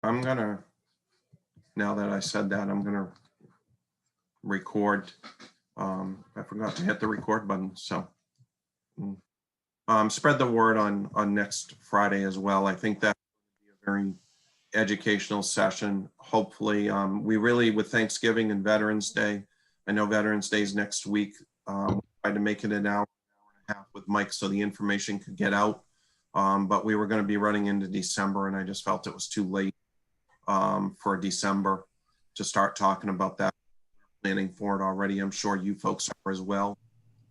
I'm gonna, now that I said that, I'm gonna record. I forgot to hit the record button, so. Spread the word on next Friday as well. I think that would be a very educational session. Hopefully, we really, with Thanksgiving and Veterans Day, I know Veterans Day is next week, tried to make it an hour and a half with Mike so the information could get out. But we were going to be running into December, and I just felt it was too late for December to start talking about that. Planning for it already. I'm sure you folks are as well.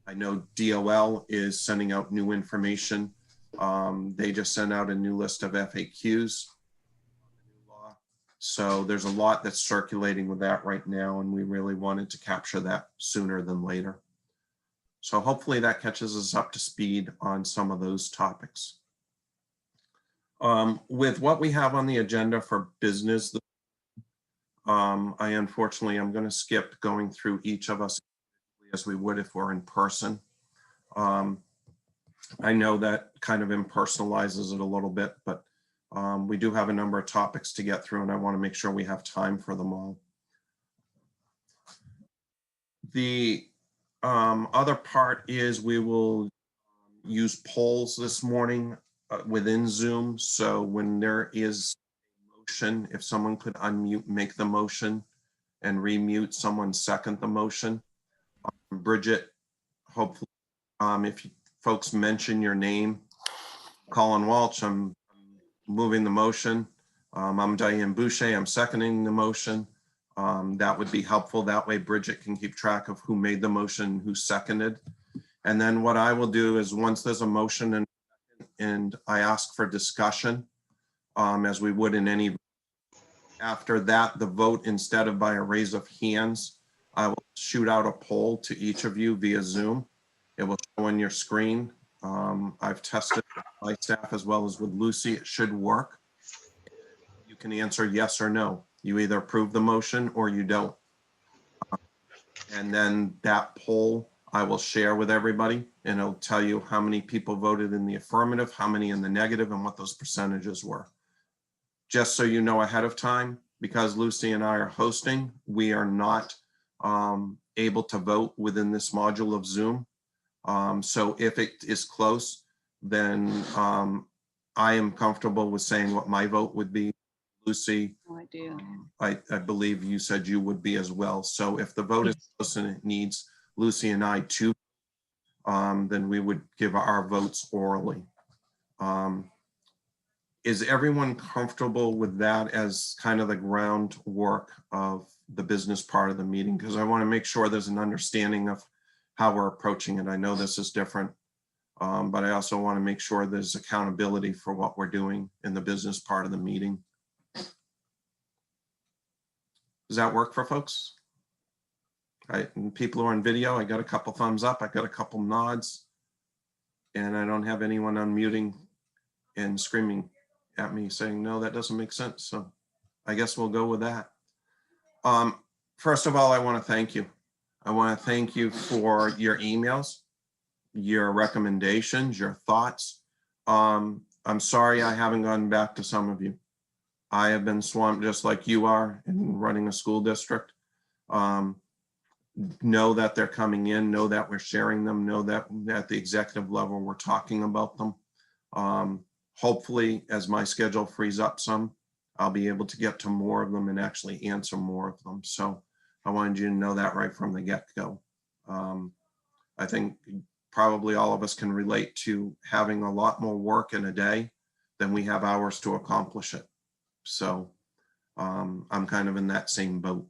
I know DOL is sending out new information. They just sent out a new list of FAQs. So there's a lot that's circulating with that right now, and we really wanted to capture that sooner than later. So hopefully that catches us up to speed on some of those topics. With what we have on the agenda for business, I unfortunately, I'm going to skip going through each of us as we would if we're in person. I know that kind of impersonalizes it a little bit, but we do have a number of topics to get through, and I want to make sure we have time for them all. The other part is we will use polls this morning within Zoom. So when there is a motion, if someone could unmute, make the motion, and remute someone second the motion. Bridget, hopefully, if you folks mention your name, Colin Walsh, I'm moving the motion. I'm Diane Boucher, I'm seconding the motion. That would be helpful. That way Bridget can keep track of who made the motion, who seconded. And then what I will do is once there's a motion and I ask for discussion, as we would in any, after that, the vote, instead of by a raise of hands, I will shoot out a poll to each of you via Zoom. It will show on your screen. I've tested with my staff as well as with Lucy. It should work. You can answer yes or no. You either approve the motion or you don't. And then that poll I will share with everybody, and it'll tell you how many people voted in the affirmative, how many in the negative, and what those percentages were. Just so you know ahead of time, because Lucy and I are hosting, we are not able to vote within this module of Zoom. So if it is close, then I am comfortable with saying what my vote would be. Lucy, No idea. I believe you said you would be as well. So if the vote is close and it needs Lucy and I to, then we would give our votes orally. Is everyone comfortable with that as kind of the groundwork of the business part of the meeting? Because I want to make sure there's an understanding of how we're approaching it. I know this is different, but I also want to make sure there's accountability for what we're doing in the business part of the meeting. Does that work for folks? And people who are on video, I got a couple thumbs up, I got a couple nods, and I don't have anyone unmuting and screaming at me saying, no, that doesn't make sense. So I guess we'll go with that. First of all, I want to thank you. I want to thank you for your emails, your recommendations, your thoughts. I'm sorry I haven't gone back to some of you. I have been swamped just like you are in running a school district. Know that they're coming in, know that we're sharing them, know that at the executive level we're talking about them. Hopefully, as my schedule frees up some, I'll be able to get to more of them and actually answer more of them. So I wanted you to know that right from the get-go. I think probably all of us can relate to having a lot more work in a day than we have hours to accomplish it. So I'm kind of in that same boat.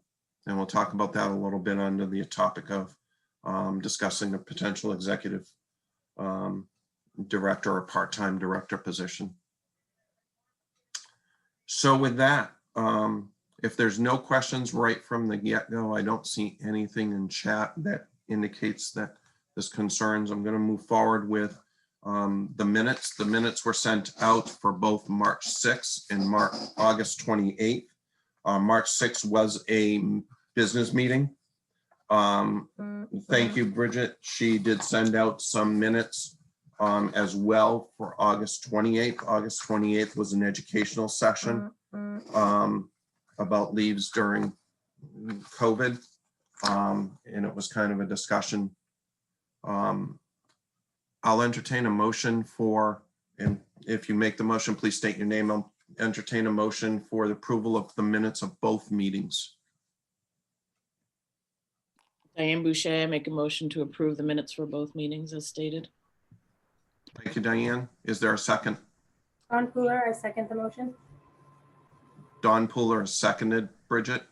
And we'll talk about that a little bit under the topic of discussing a potential executive director or part-time director position. So with that, if there's no questions right from the get-go, I don't see anything in chat that indicates that there's concerns. I'm going to move forward with the minutes. The minutes were sent out for both March 6th and August 28th. March 6th was a business meeting. Thank you, Bridget. She did send out some minutes as well for August 28th. August 28th was an educational session. about leaves during COVID. And it was kind of a discussion. I'll entertain a motion for, and if you make the motion, please state your name. I'll entertain a motion for the approval of the minutes of both meetings. Diane Boucher, I make a motion to approve the minutes for both meetings as stated. Thank you, Diane. Is there a second? Dawn Pooler, I second the motion. Dawn Pooler has seconded. Bridget?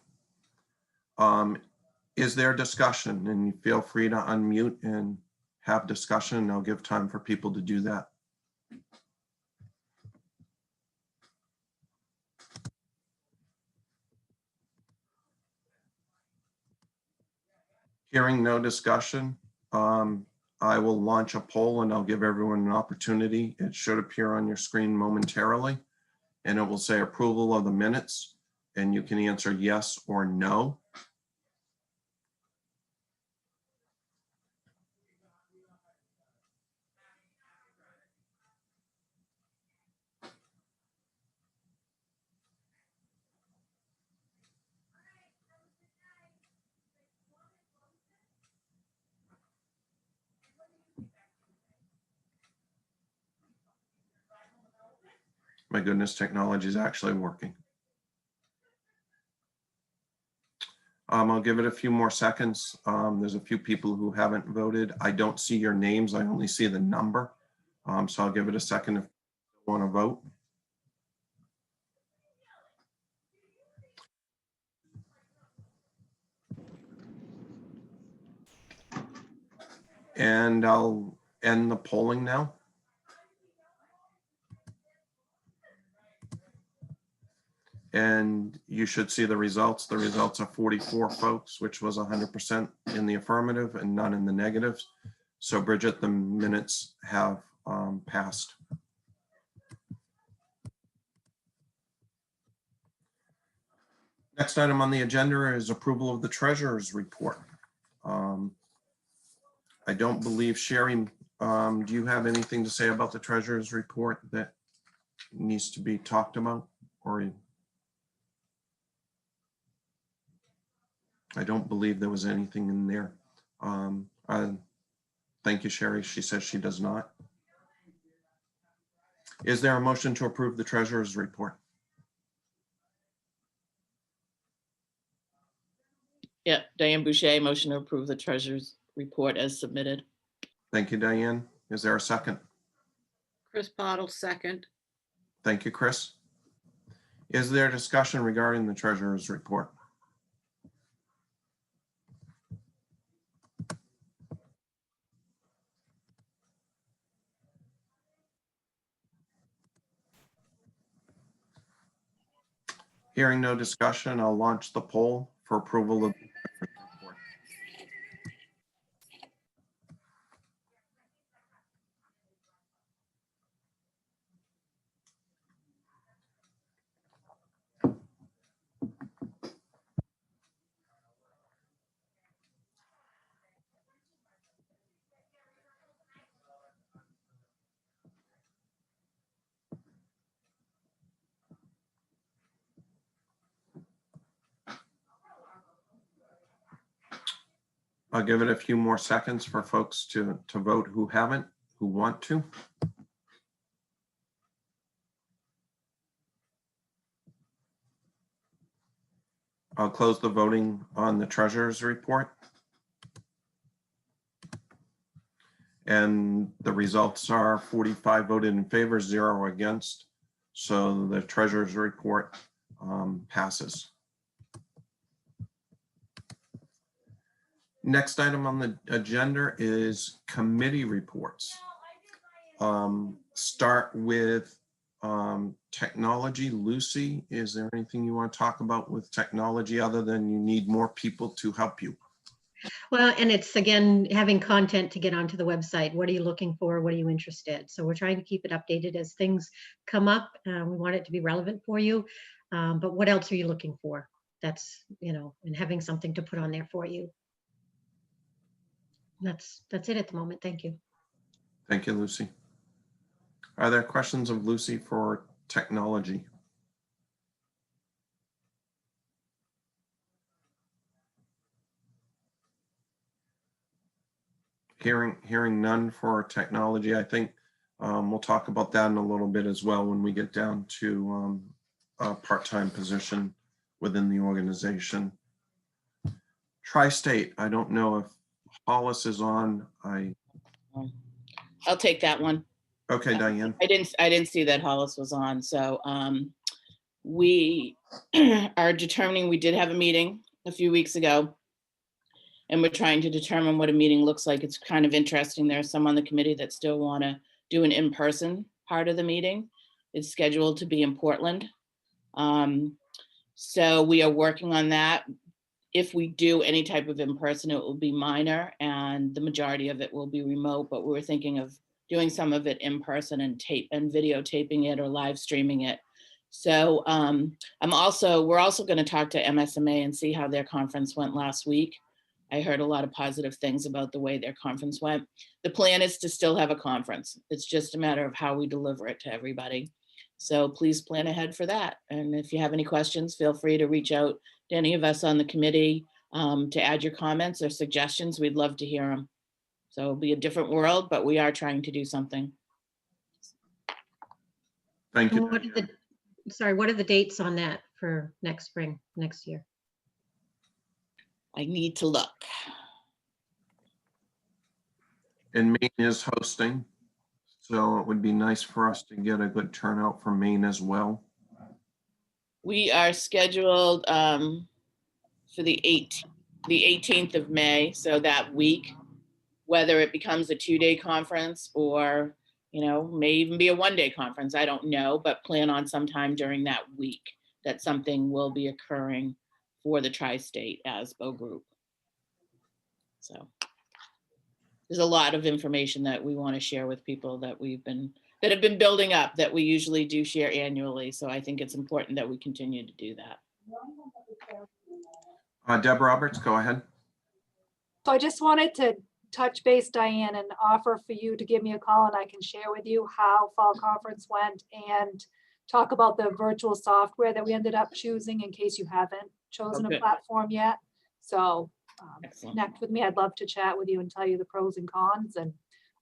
Is there discussion? And you feel free to unmute and have discussion. I'll give time for people to do that. Hearing no discussion, I will launch a poll and I'll give everyone an opportunity. It should appear on your screen momentarily, and it will say approval of the minutes, and you can answer yes or no. My goodness, technology is actually working. I'll give it a few more seconds. There's a few people who haven't voted. I don't see your names. I only see the number. So I'll give it a second if you want to vote. And I'll end the polling now. And you should see the results. The results are 44 folks, which was 100% in the affirmative and none in the negatives. So Bridget, the minutes have passed. Next item on the agenda is approval of the treasurer's report. I don't believe, Sherry, do you have anything to say about the treasurer's report that needs to be talked about? Or I don't believe there was anything in there. Thank you, Sherry. She says she does not. Is there a motion to approve the treasurer's report? Yeah, Diane Boucher, motion to approve the treasurer's report as submitted. Thank you, Diane. Is there a second? Chris Bottle, second. Thank you, Chris. Is there discussion regarding the treasurer's report? Hearing no discussion, I'll launch the poll for approval of the report. I'll give it a few more seconds for folks to vote who haven't, who want to. I'll close the voting on the treasurer's report. And the results are 45 voted in favor, 0 against. So the treasurer's report passes. Next item on the agenda is committee reports. Start with technology. Lucy, is there anything you want to talk about with technology other than you need more people to help you? Well, and it's, again, having content to get onto the website. What are you looking for? What are you interested? So we're trying to keep it updated as things come up. We want it to be relevant for you. But what else are you looking for? That's, and having something to put on there for you. That's it at the moment. Thank you. Thank you, Lucy. Are there questions of Lucy for technology? Hearing none for technology, I think we'll talk about that in a little bit as well when we get down to a part-time position within the organization. Tri-State, I don't know if Hollis is on. I'll take that one. Okay, Diane. I didn't see that Hollis was on, so we are determining, we did have a meeting a few weeks ago, and we're trying to determine what a meeting looks like. It's kind of interesting. There are some on the committee that still want to do an in-person part of the meeting. It's scheduled to be in Portland. So we are working on that. If we do any type of in-person, it will be minor, and the majority of it will be remote, but we're thinking of doing some of it in person and videotaping it or live streaming it. So we're also going to talk to MSMA and see how their conference went last week. I heard a lot of positive things about the way their conference went. The plan is to still have a conference. It's just a matter of how we deliver it to everybody. So please plan ahead for that. And if you have any questions, feel free to reach out to any of us on the committee to add your comments or suggestions. We'd love to hear them. So it'll be a different world, but we are trying to do something. Thank you. What are the dates on that for next spring, next year? I need to look. And Maine is hosting, so it would be nice for us to get a good turnout from Maine as well. We are scheduled for the 18th of May, so that week, whether it becomes a 2-day conference or, may even be a 1-day conference, I don't know, but plan on sometime during that week that something will be occurring for the Tri-State ASBO group. So there's a lot of information that we want to share with people that have been building up that we usually do share annually. So I think it's important that we continue to do that. Deb Roberts, go ahead. So I just wanted to touch base, Diane, and offer for you to give me a call and I can share with you how fall conference went and talk about the virtual software that we ended up choosing in case you haven't chosen Okay. a platform yet. So Excellent. connect with me. I'd love to chat with you and tell you the pros and cons. And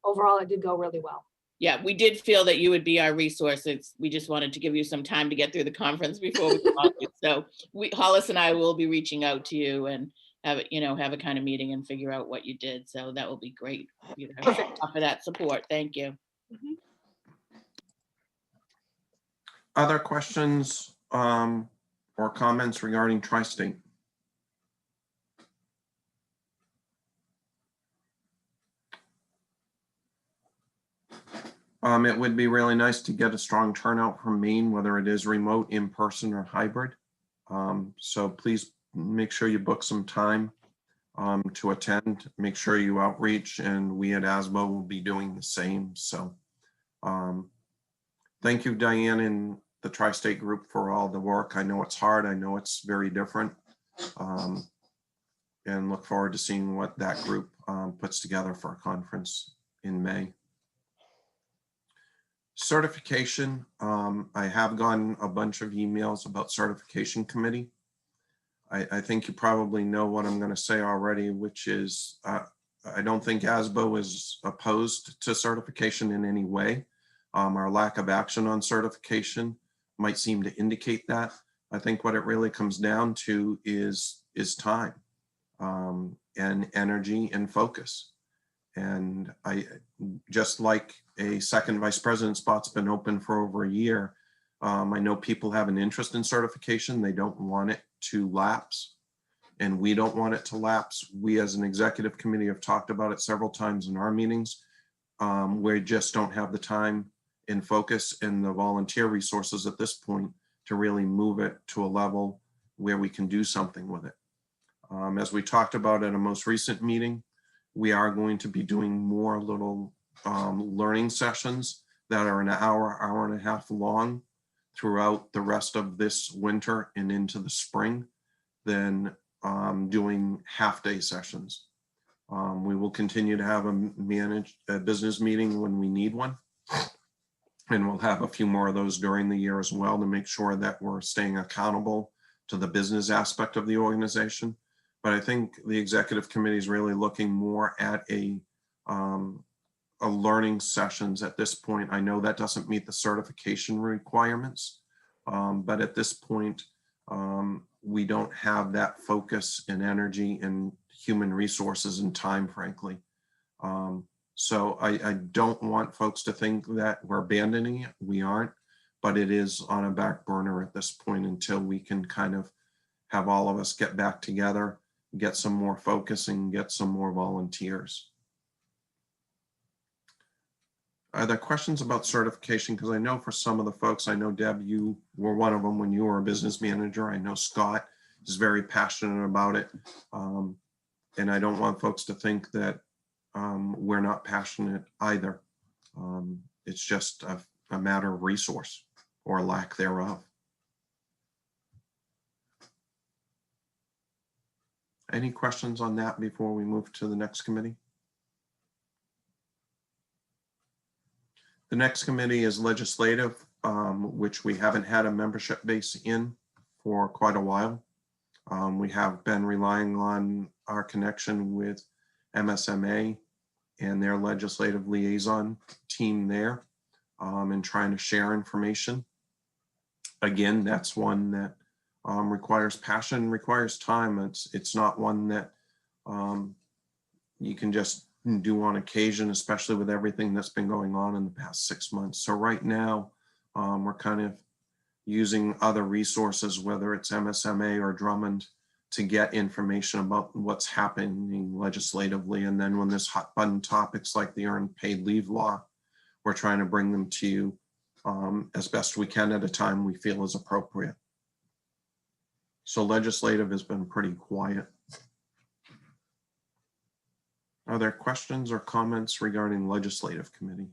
overall, it did go really well. Yeah, we did feel that you would be our resources. We just wanted to give you some time to get through the conference before we called you. So Hollis and I will be reaching out to you and have a kind of meeting and figure out what you did. So that will be great. For that support. Thank you. Mhm. Other questions or comments regarding Tri-State? It would be really nice to get a strong turnout from Maine, whether it is remote, in person, or hybrid. So please make sure you book some time to attend. Make sure you outreach, and we at ASBO will be doing the same. So thank you, Diane, and the Tri-State group for all the work. I know it's hard. I know it's very different. And look forward to seeing what that group puts together for a conference in May. Certification, I have gotten a bunch of emails about certification committee. I think you probably know what I'm going to say already, which is I don't think ASBO is opposed to certification in any way. Our lack of action on certification might seem to indicate that. I think what it really comes down to is time and energy and focus. And I, just like a second vice president spot's been open for over a year, I know people have an interest in certification. They don't want it to lapse, and we don't want it to lapse. We as an executive committee have talked about it several times in our meetings. We just don't have the time and focus and the volunteer resources at this point to really move it to a level where we can do something with it. As we talked about at a most recent meeting, we are going to be doing more little learning sessions that are an hour, hour and a half long throughout the rest of this winter and into the spring than doing half-day sessions. We will continue to have a business meeting when we need one. And we'll have a few more of those during the year as well to make sure that we're staying accountable to the business aspect of the organization. But I think the executive committee is really looking more at a learning sessions at this point. I know that doesn't meet the certification requirements, but at this point, we don't have that focus and energy and human resources and time, frankly. So I don't want folks to think that we're abandoning it. We aren't, but it is on a back burner at this point until we can kind of have all of us get back together, get some more focus and get some more volunteers. Are there questions about certification? Because I know for some of the folks, I know Deb, you were one of them when you were a business manager. I know Scott is very passionate about it. And I don't want folks to think that we're not passionate either. It's just a matter of resource or lack thereof. Any questions on that before we move to the next committee? The next committee is legislative, which we haven't had a membership base in for quite a while. We have been relying on our connection with MSMA and their legislative liaison team there, and trying to share information. Again, that's one that requires passion, requires time. It's not one that you can just do on occasion, especially with everything that's been going on in the past 6 months. So right now, we're kind of using other resources, whether it's MSMA or Drummond, to get information about what's happening legislatively. And then when there's hot button topics like the earned paid leave law, we're trying to bring them to you as best we can at a time we feel is appropriate. So legislative has been pretty quiet. Are there questions or comments regarding legislative committee?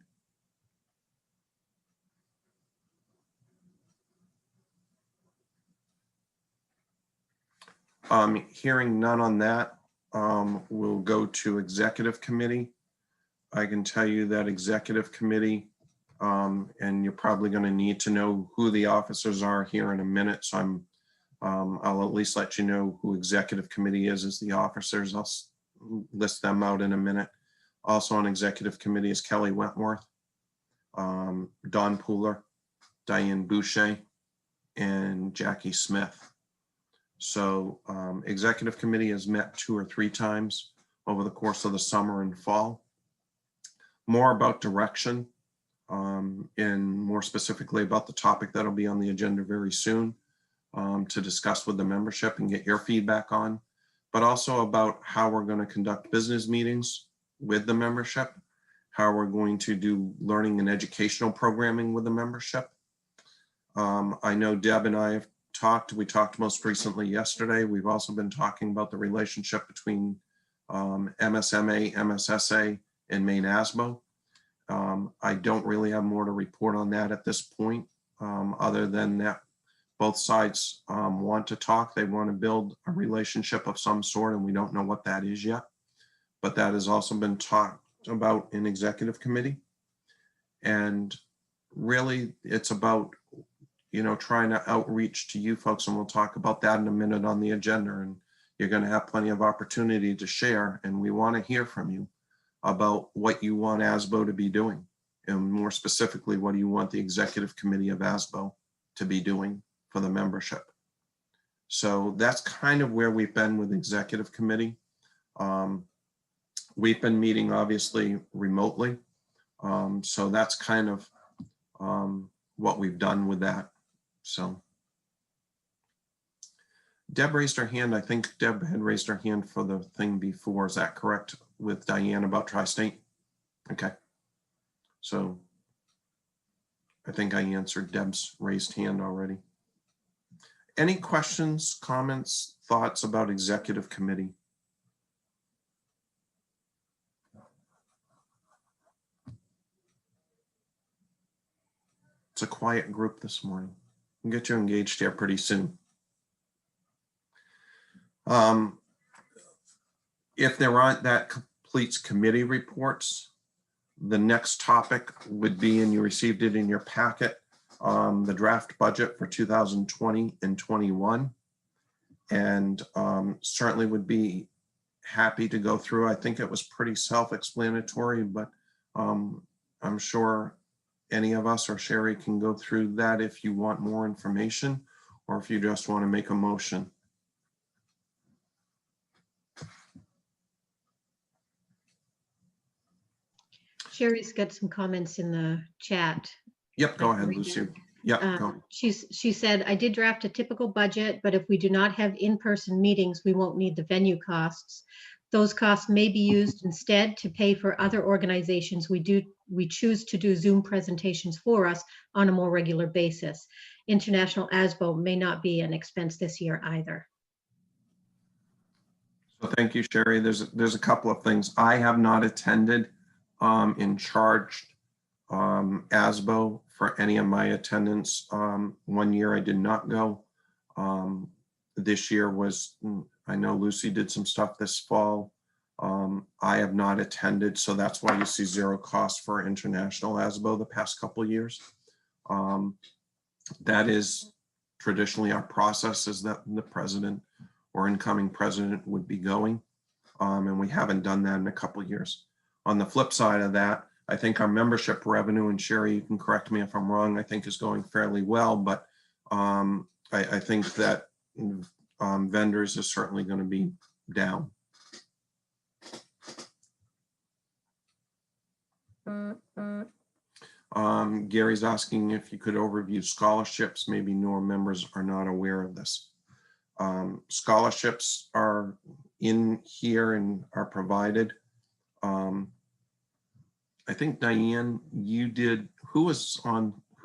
Hearing none on that, we'll go to executive committee. I can tell you that executive committee, and you're probably going to need to know who the officers are here in a minute. So I'll at least let you know who executive committee is as the officers. I'll list them out in a minute. Also on executive committee is Kelly Wentworth, Don Pooler, Diane Boucher, and Jackie Smith. So executive committee has met 2 or 3 times over the course of the summer and fall. More about direction and more specifically about the topic that'll be on the agenda very soon to discuss with the membership and get your feedback on, but also about how we're going to conduct business meetings with the membership, how we're going to do learning and educational programming with the membership. I know Deb and I have talked. We talked most recently yesterday. We've also been talking about the relationship between MSMA, MSSA, and Maine ASBO. I don't really have more to report on that at this point, other than that both sides want to talk. They want to build a relationship of some sort, and we don't know what that is yet. But that has also been talked about in executive committee. And really, it's about, you know, trying to outreach to you folks, and we'll talk about that in a minute on the agenda. And you're going to have plenty of opportunity to share, and we want to hear from you about what you want ASBO to be doing, and more specifically, what do you want the executive committee of ASBO to be doing for the membership. So that's kind of where we've been with executive committee. We've been meeting obviously remotely. So that's kind of what we've done with that. So Deb raised her hand. I think Deb had raised her hand for the thing before. Is that correct, with Diane about Tri-State? Okay. So I think I answered Deb's raised hand already. Any questions, comments, thoughts about executive committee? It's a quiet group this morning. We'll get you engaged here pretty soon. If there aren't, that completes committee reports. The next topic would be, and you received it in your packet, the draft budget for 2020 and 21. And certainly would be happy to go through. I think it was pretty self-explanatory, but I'm sure any of us or Sherry can go through that if you want more information or if you just want to make a motion. Sherry's got some comments in the chat. Yep, go I can ahead, read Lucy. them. Yep, go. She said, I did draft a typical budget, but if we do not have in-person meetings, we won't need the venue costs. Those costs may be used instead to pay for other organizations we choose to do Zoom presentations for us on a more regular basis. International ASBO may not be an expense this year either. So thank you, Sherry. There's a couple of things. I have not attended in charged ASBO for any of my attendance. One year I did not go. This year was, I know Lucy did some stuff this fall. I have not attended, so that's why you see zero cost for international ASBO the past couple of years. That is traditionally our process, is that the president or incoming president would be going. And we haven't done that in a couple of years. On the flip side of that, I think our membership revenue, and Sherry, you can correct me if I'm wrong, I think is going fairly well, but I think that vendors is certainly going to be down. Gary's asking if you could overview scholarships. Maybe newer members are not aware of this. Scholarships are in here and are provided. I think Diane, you did, who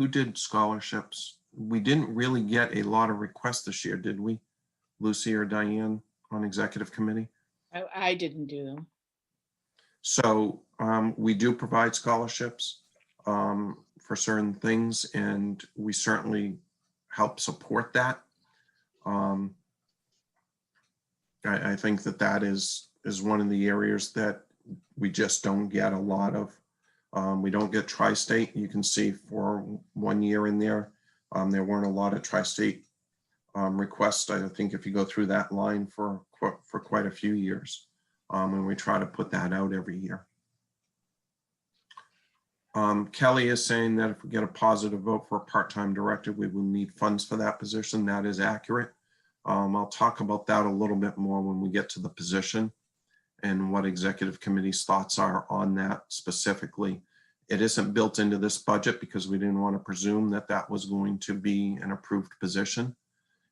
did scholarships? We didn't really get a lot of requests this year, did we? Lucy or Diane on executive committee? I didn't do them. So we do provide scholarships for certain things, and we certainly help support that. I think that is one of the areas that we just don't get a lot of. We don't get tri-state. You can see for 1 year in there, there weren't a lot of tri-state requests. I think if you go through that line for quite a few years, and we try to put that out every year. Kelly is saying that if we get a positive vote for a part-time director, we will need funds for that position. That is accurate. I'll talk about that a little bit more when we get to the position and what executive committee's thoughts are on that specifically. It isn't built into this budget because we didn't want to presume that that was going to be an approved position.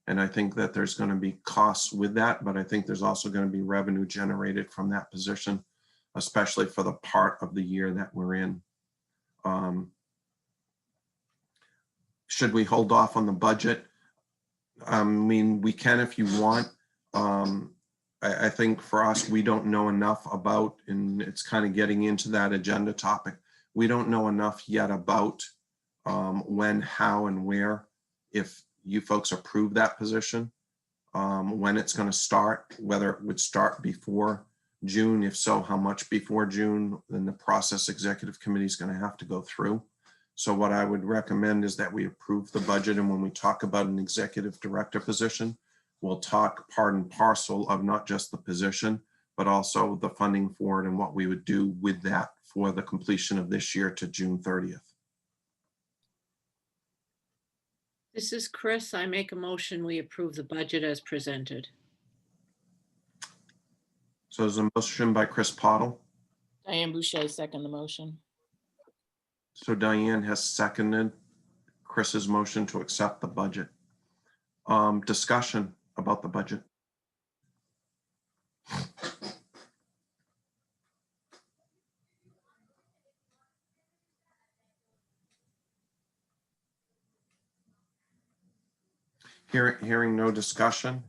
And I think that there's going to be costs with that, but I think there's also going to be revenue generated from that position, especially for the part of the year that we're in. Should we hold off on the budget? I mean, we can if you want. I think for us, we don't know enough about, and it's kind of getting into that agenda topic. We don't know enough yet about when, how, and where, if you folks approve that position, when it's going to start, whether it would start before June. If so, how much before June? Then the process executive committee is going to have to go through. So what I would recommend is that we approve the budget, and when we talk about an executive director position, we'll talk part and parcel of not just the position, but also the funding for it and what we would do with that for the completion of this year to June 30th. This is Chris. I make a motion, we approve the budget as presented. So there's a motion by Chris Pottle. Diane Boucher, second the motion. So Diane has seconded Chris's motion to accept the budget. Discussion about the budget. Hearing no discussion,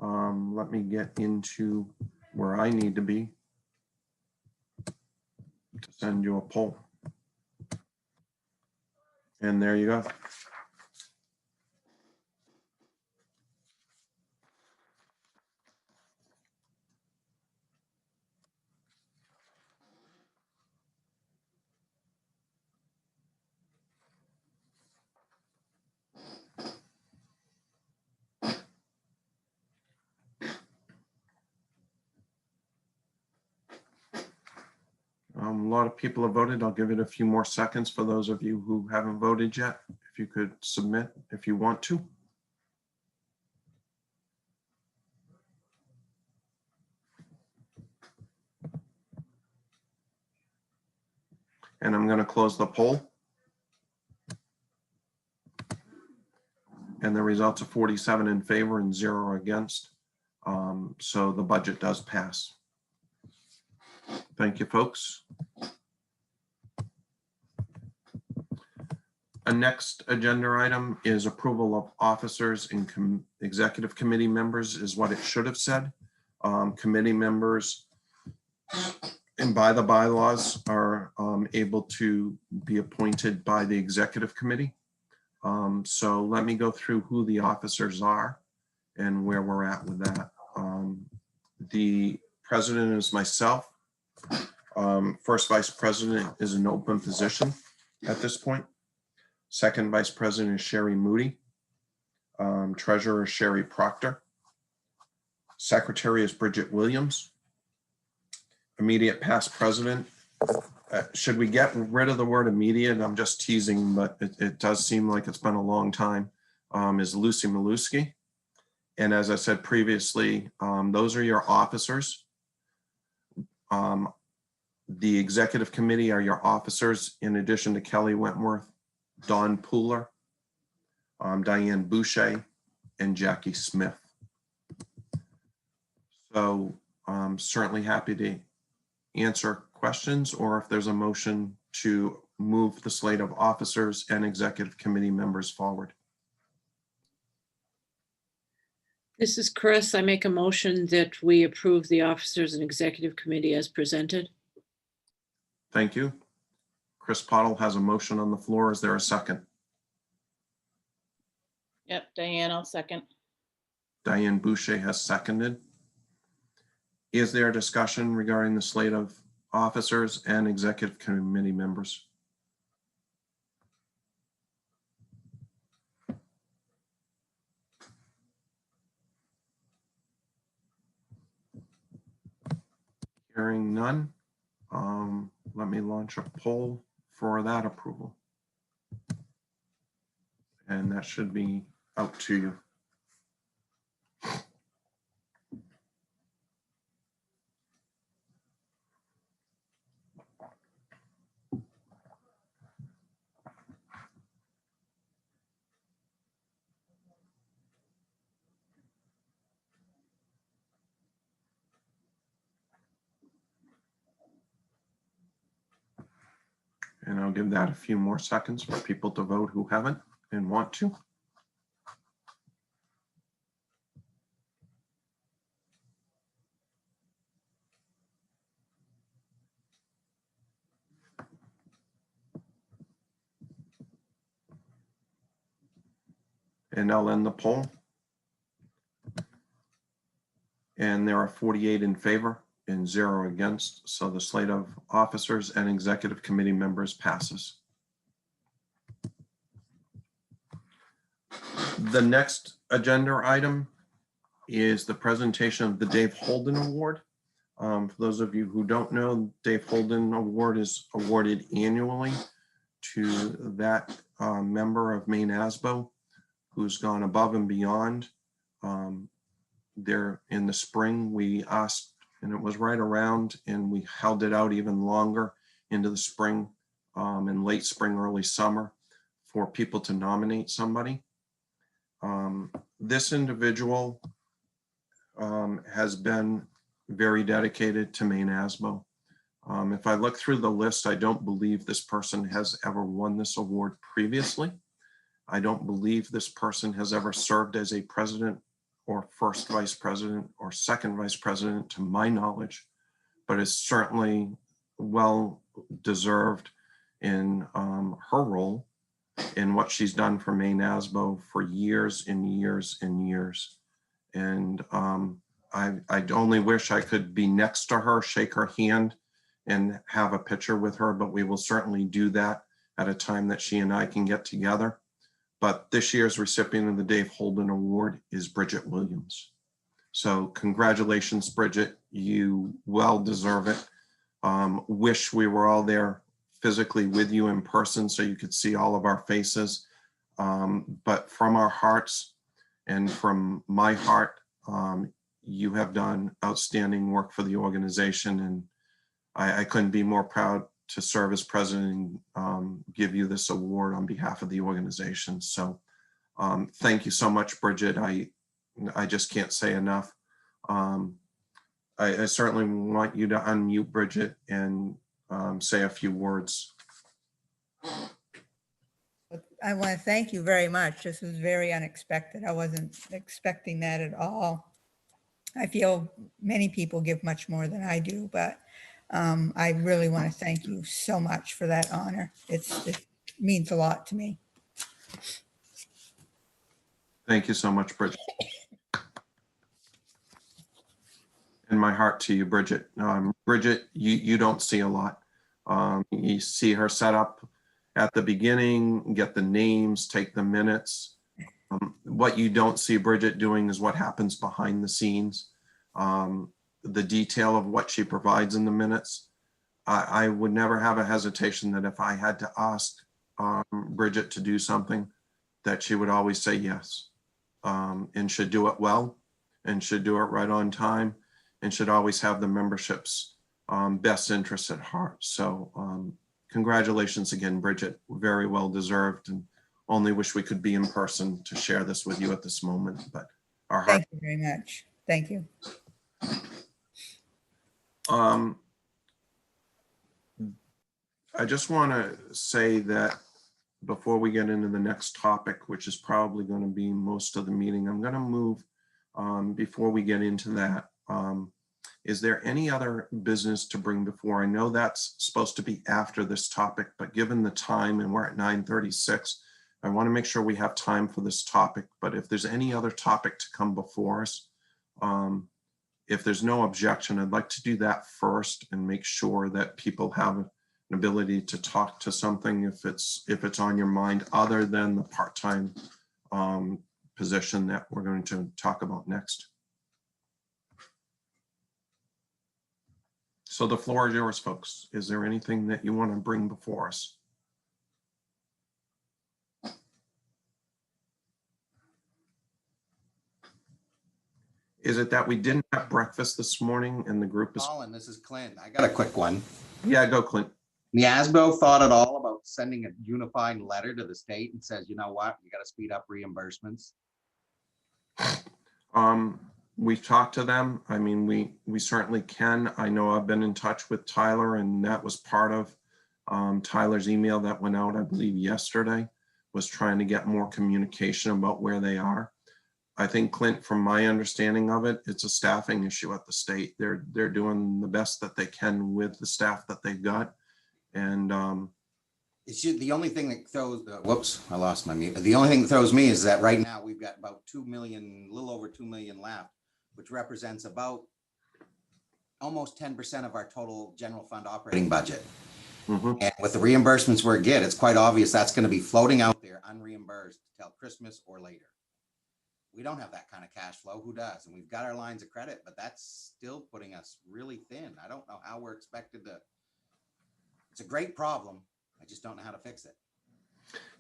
let me get into where I need to be to send you a poll. And there you go. A lot of people have voted. I'll give it a few more seconds for those of you who haven't voted yet. If you could submit if you want to. And I'm going to close the poll. And the results are 47 in favor and 0 against. So the budget does pass. Thank you, folks. A next agenda item is approval of officers and executive committee members is what it should have said. Committee members and by the bylaws are able to be appointed by the executive committee. So let me go through who the officers are and where we're at with that. The president is myself. First vice president is an open position at this point. Second vice president is Sherry Moody. Treasurer is Sherry Proctor. Secretary is Bridget Williams. Immediate past president. Should we get rid of the word immediate? I'm just teasing, but it does seem like it's been a long time, is Lucy Maluski. And as I said previously, those are your officers. The executive committee are your officers, in addition to Kelly Wentworth, Dawn Pooler, Diane Boucher, and Jackie Smith. So I'm certainly happy to answer questions, or if there's a motion to move the slate of officers and executive committee members forward. This is Chris. I make a motion that we approve the officers and executive committee as presented. Thank you. Chris Pottle has a motion on the floor. Is there a second? Yep, Diane, I'll second. Diane Boucher has seconded. Is there a discussion regarding the slate of officers and executive committee members? Hearing none, let me launch a poll for that approval. And that should be out to you. And I'll give that a few more seconds for people to vote who haven't and want to. And I'll end the poll. And there are 48 in favor and 0 against. So the slate of officers and executive committee members passes. The next agenda item is the presentation of the Dave Holden Award. For those of you who don't know, Dave Holden Award is awarded annually to that member of Maine ASBO who's gone above and beyond. There in the spring, we asked, and it was right around, and we held it out even longer into the spring and late spring, early summer for people to nominate somebody. This individual has been very dedicated to Maine ASBO. If I look through the list, I don't believe this person has ever won this award previously. I don't believe this person has ever served as a president or first vice president or second vice president to my knowledge, but is certainly well deserved in her role in what she's done for Maine ASBO for years and years and years. And I only wish I could be next to her, shake her hand, and have a picture with her, but we will certainly do that at a time that she and I can get together. But this year's recipient of the Dave Holden Award is Bridget Williams. So congratulations, Bridget. You well deserve it. Wish we were all there physically with you in person so you could see all of our faces. But from our hearts and from my heart, you have done outstanding work for the organization, and I couldn't be more proud to serve as president and give you this award on behalf of the organization. So thank you so much, Bridget. I just can't say enough. I certainly want you to unmute Bridget and say a few words. I want to thank you very much. This was very unexpected. I wasn't expecting that at all. I feel many people give much more than I do, but I really want to thank you so much for that honor. It means a lot to me. Thank you so much, Bridget. And my heart to you, Bridget. Bridget, you don't see a lot. You see her set up at the beginning, get the names, take the minutes. What you don't see Bridget doing is what happens behind the scenes. The detail of what she provides in the minutes. I would never have a hesitation that if I had to ask Bridget to do something, that she would always say yes, and should do it well, and should do it right on time, and should always have the membership's best interests at heart. So congratulations again, Bridget. Very well deserved, and only wish we could be in person to share this with you at this moment, but our heart. Thank you very much. Thank you. I just want to say that before we get into the next topic, which is probably going to be most of the meeting, I'm going to move before we get into that. Is there any other business to bring before? I know that's supposed to be after this topic, but given the time and we're at 9:36, I want to make sure we have time for this topic. But if there's any other topic to come before us, if there's no objection, I'd like to do that first and make sure that people have an ability to talk to something if it's on your mind, other than the part-time position that we're going to talk about next. So the floor is yours, folks. Is there anything that you want to bring before us? Is it that we didn't have breakfast this morning and the group is? Colin, this is Clint. I got a quick one. Yeah, go Clint. The ASBO thought at all about sending a unified letter to the state and says, you know what, you got to speed up reimbursements? We've talked to them. I mean, we certainly can. I know I've been in touch with Tyler, and that was part of Tyler's email that went out, I believe yesterday, was trying to get more communication about where they are. I think, Clint, from my understanding of it, it's a staffing issue at the state. They're doing the best that they can with the staff that they've got. And It's just, the only thing that throws, whoops, I lost my mute. The only thing that throws me is that right now we've got about 2 million, a little over 2 million left, which represents about almost 10% of our total general fund operating budget. mhm. And with the reimbursements we're getting, it's quite obvious that's going to be floating out there unreimbursed till Christmas or later. We don't have that kind of cash flow. Who does? And we've got our lines of credit, but that's still putting us really thin. I don't know how we're expected to. It's a great problem. I just don't know how to fix it.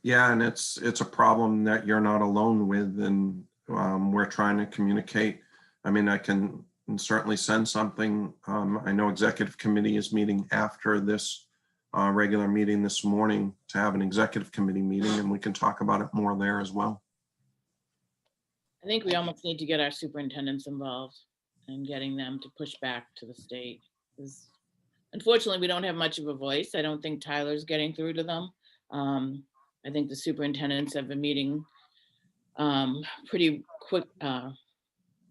Yeah, and it's a problem that you're not alone with, and we're trying to communicate. I mean, I can certainly send something. I know executive committee is meeting after this regular meeting this morning to have an executive committee meeting, and we can talk about it more there as well. I think we almost need to get our superintendents involved and getting them to push back to the state. Because unfortunately, we don't have much of a voice. I don't think Tyler's getting through to them. I think the superintendents have been meeting pretty quick,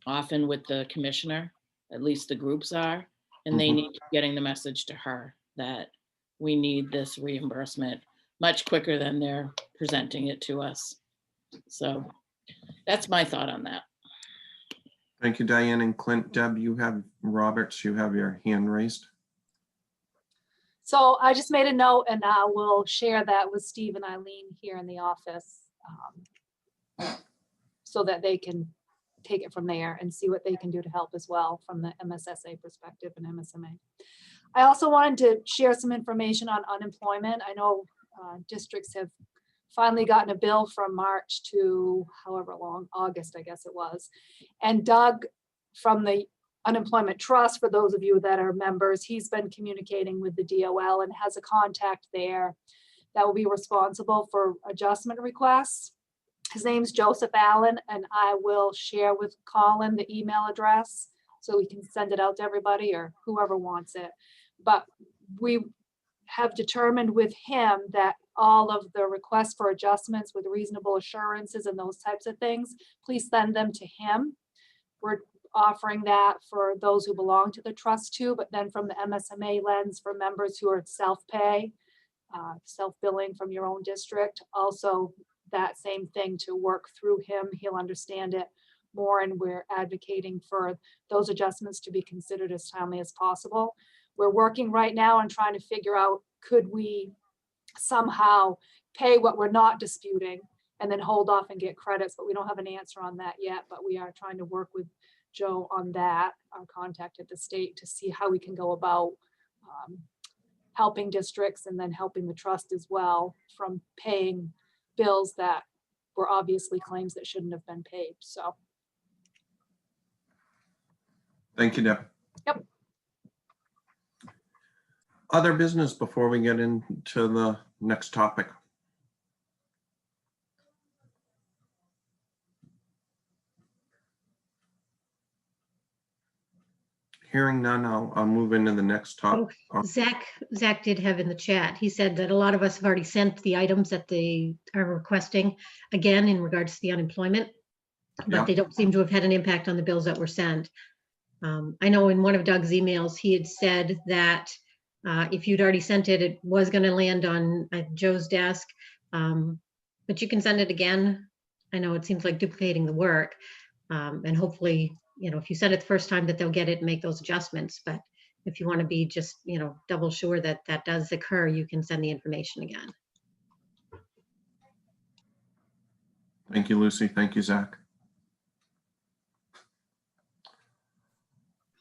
often with the commissioner, at least the groups are, and they need to be getting the message to her that we need this reimbursement much quicker than they're presenting it to us. So that's my thought on that. Thank you, Diane and Clint. Deb, you have Roberts, you have your hand raised. So I just made a note and we'll share that with Steve and Eileen here in the office so that they can take it from there and see what they can do to help as well from the MSSA perspective and MSMA. I also wanted to share some information on unemployment. I know districts have finally gotten a bill from March to however long, August, I guess it was. And Doug from the Unemployment Trust, for those of you that are members, he's been communicating with the DOL and has a contact there that will be responsible for adjustment requests. His name's Joseph Allen, and I will share with Colin the email address so we can send it out to everybody or whoever wants it. But we have determined with him that all of the requests for adjustments with reasonable assurances and those types of things, please send them to him. We're offering that for those who belong to the trust too, but then from the MSMA lens for members who are self-pay, self-billing from your own district, also that same thing to work through him. He'll understand it more, and we're advocating for those adjustments to be considered as timely as possible. We're working right now on trying to figure out, could we somehow pay what we're not disputing and then hold off and get credits, but we don't have an answer on that yet, but we are trying to work with Joe on that, our contact at the state, to see how we can go about helping districts and then helping the trust as well from paying bills that were obviously claims that shouldn't have been paid. So. Thank you, Deb. Yep. Other business before we get into the next topic. Hearing none, I'll move into the next topic. Zach did have in the chat, he said that a lot of us have already sent the items that they are requesting, again, in regards to the unemployment, but Yeah. they don't seem to have had an impact on the bills that were sent. I know in one of Doug's emails, he had said that if you'd already sent it, it was going to land on Joe's desk, but you can send it again. I know it seems like duplicating the work, and hopefully, you know, if you send it the first time, that they'll get it and make those adjustments. But if you want to be just, you know, double sure that that does occur, you can send the information again. Thank you, Lucy. Thank you, Zach.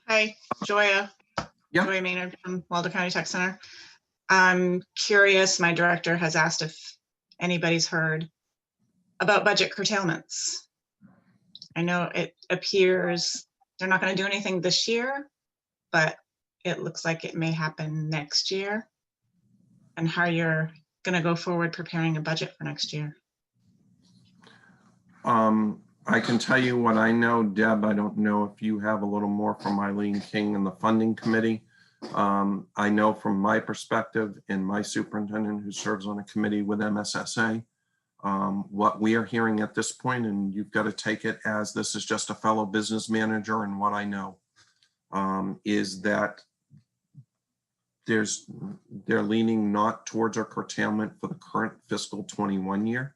Hi, Joya. Yeah. Joya Maynard from Waldo County Tech Center. I'm curious, my director has asked if anybody's heard about budget curtailments. I know it appears they're not going to do anything this year, but it looks like it may happen next year, and how you're going to go forward preparing a budget for next year. I can tell you what I know, Deb. I don't know if you have a little more from Eileen King and the funding committee. I know from my perspective and my superintendent who serves on a committee with MSSA, what we are hearing at this point, and you've got to take it as this is just a fellow business manager, and what I know is that they're leaning not towards a curtailment for the current fiscal 21 year.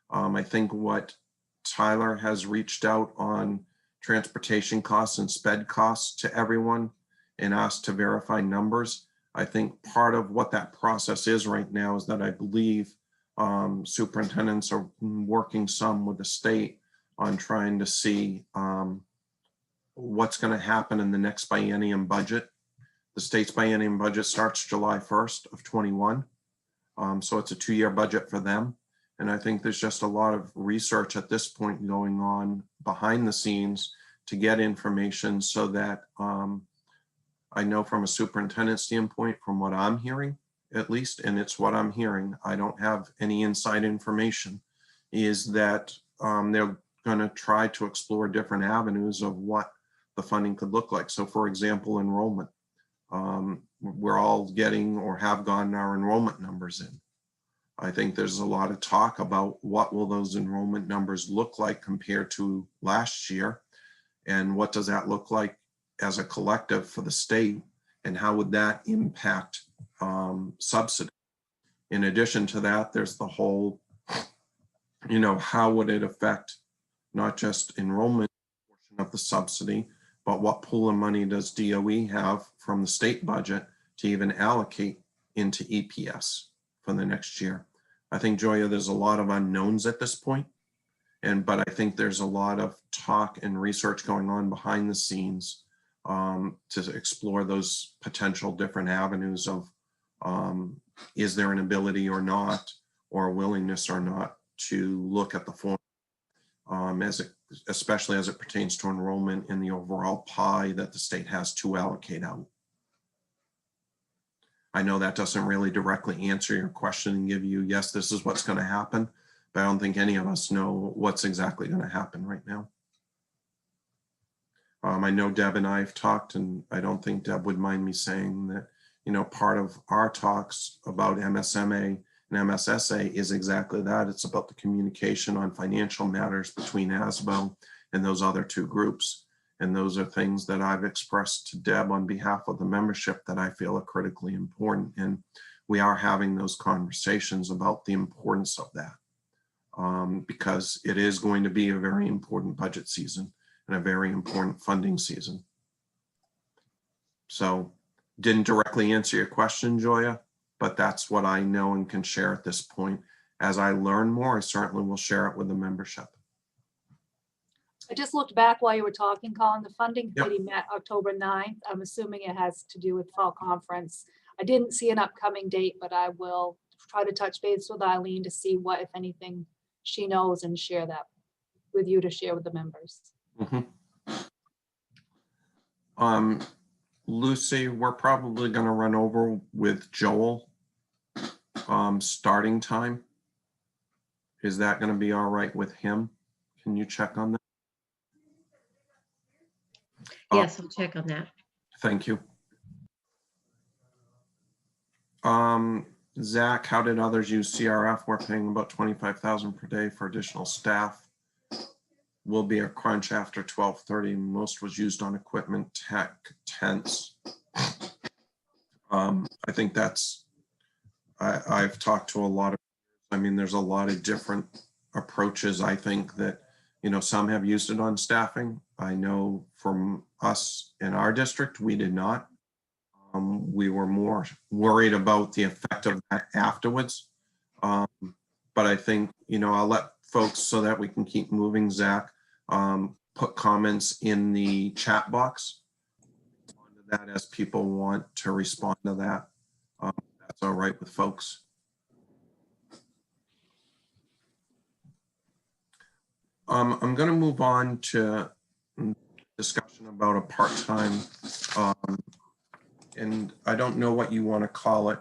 I think what Tyler has reached out on transportation costs and sped costs to everyone and asked to verify numbers. I think part of what that process is right now is that I believe superintendents are working some with the state on trying to see what's going to happen in the next biennium budget. The state's biennium budget starts July 1st of 21. So it's a 2-year budget for them. And I think there's just a lot of research at this point going on behind the scenes to get information so that I know from a superintendent standpoint, from what I'm hearing, at least, and it's what I'm hearing, I don't have any inside information, is that they're going to try to explore different avenues of what the funding could look like. So for example, enrollment. We're all getting or have gotten our enrollment numbers in. I think there's a lot of talk about what will those enrollment numbers look like compared to last year, and what does that look like as a collective for the state, and how would that impact subsidy. In addition to that, there's the whole, you know, how would it affect not just enrollment portion of the subsidy, but what pool of money does DOE have from the state budget to even allocate into EPS for the next year. I think, Joya, there's a lot of unknowns at this point, but I think there's a lot of talk and research going on behind the scenes to explore those potential different avenues of is there an ability or not, or a willingness or not to look at the form especially as it pertains to enrollment in the overall pie that the state has to allocate out. I know that doesn't really directly answer your question and give you, yes, this is what's going to happen, but I don't think any of us know what's exactly going to happen right now. I know Deb and I have talked, and I don't think Deb would mind me saying that, you know, part of our talks about MSMA and MSSA is exactly that. It's about the communication on financial matters between ASBO and those other two groups. And those are things that I've expressed to Deb on behalf of the membership that I feel are critically important. And we are having those conversations about the importance of that because it is going to be a very important budget season and a very important funding season. So didn't directly answer your question, Joya, but that's what I know and can share at this point. As I learn more, I certainly will share it with the membership. I just looked back while you were talking, Colin. The funding Yep. committee met October 9th. I'm assuming it has to do with fall conference. I didn't see an upcoming date, but I will try to touch base with Eileen to see what, if anything, she knows and share that with you to share with the members. Lucy, we're probably going to run over with Joel starting time. Is that going to be all right with him? Can you check on that? Yes, I'll check on that. Thank you. Zach, how did others use CRF? We're paying about $25,000 per day for additional staff. Will be a crunch after 12:30. Most was used on equipment, tech, tents. I think that's, I've talked to a lot of, I mean, there's a lot of different approaches. I think that, you know, some have used it on staffing. I know from us in our district, we did not. We were more worried about the effect of that afterwards. But I think, you know, I'll let folks, so that we can keep moving, Zach, put comments in the chat box on that as people want to respond to that. That's all right with folks. I'm going to move on to discussion about a part-time, and I don't know what you want to call it.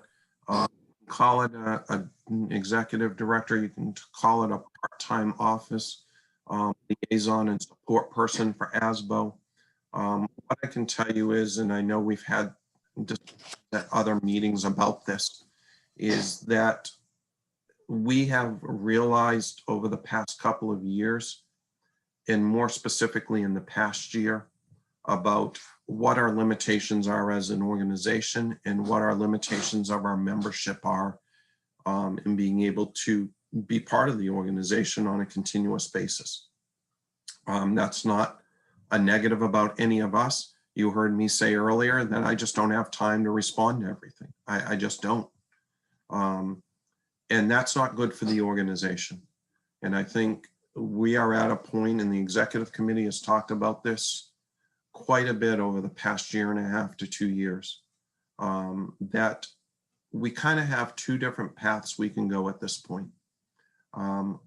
Call it an executive director. You can call it a part-time office liaison and support person for ASBO. What I can tell you is, and I know we've had other meetings about this, is that we have realized over the past couple of years, and more specifically in the past year, about what our limitations are as an organization and what our limitations of our membership are in being able to be part of the organization on a continuous basis. That's not a negative about any of us. You heard me say earlier that I just don't have time to respond to everything. I just don't. And that's not good for the organization. And I think we are at a point, and the executive committee has talked about this quite a bit over the past year and a half to 2 years, that we kind of have two different paths we can go at this point.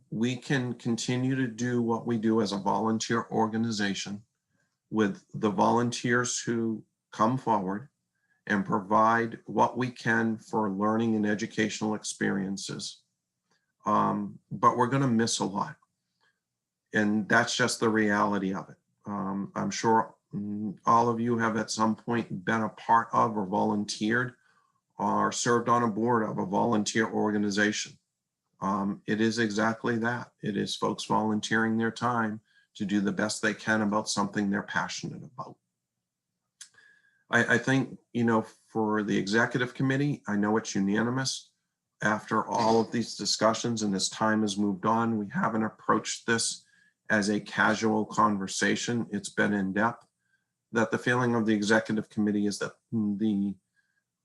We can continue to do what we do as a volunteer organization with the volunteers who come forward and provide what we can for learning and educational experiences. But we're going to miss a lot. And that's just the reality of it. I'm sure all of you have at some point been a part of or volunteered or served on a board of a volunteer organization. It is exactly that. It is folks volunteering their time to do the best they can about something they're passionate about. I think, you know, for the executive committee, I know it's unanimous. After all of these discussions and as time has moved on, we haven't approached this as a casual conversation. It's been in depth. That the feeling of the executive committee is that the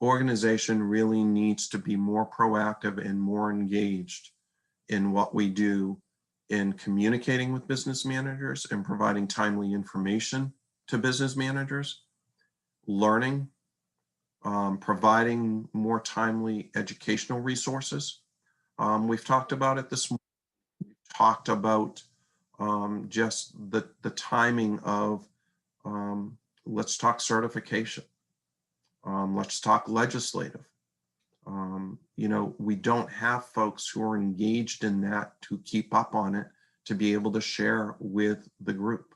organization really needs to be more proactive and more engaged in what we do in communicating with business managers and providing timely information to business managers learning, providing more timely educational resources. We've talked about it this morning. We've talked about just the timing of let's talk certification. Let's talk legislative. You know, we don't have folks who are engaged in that to keep up on it, to be able to share with the group.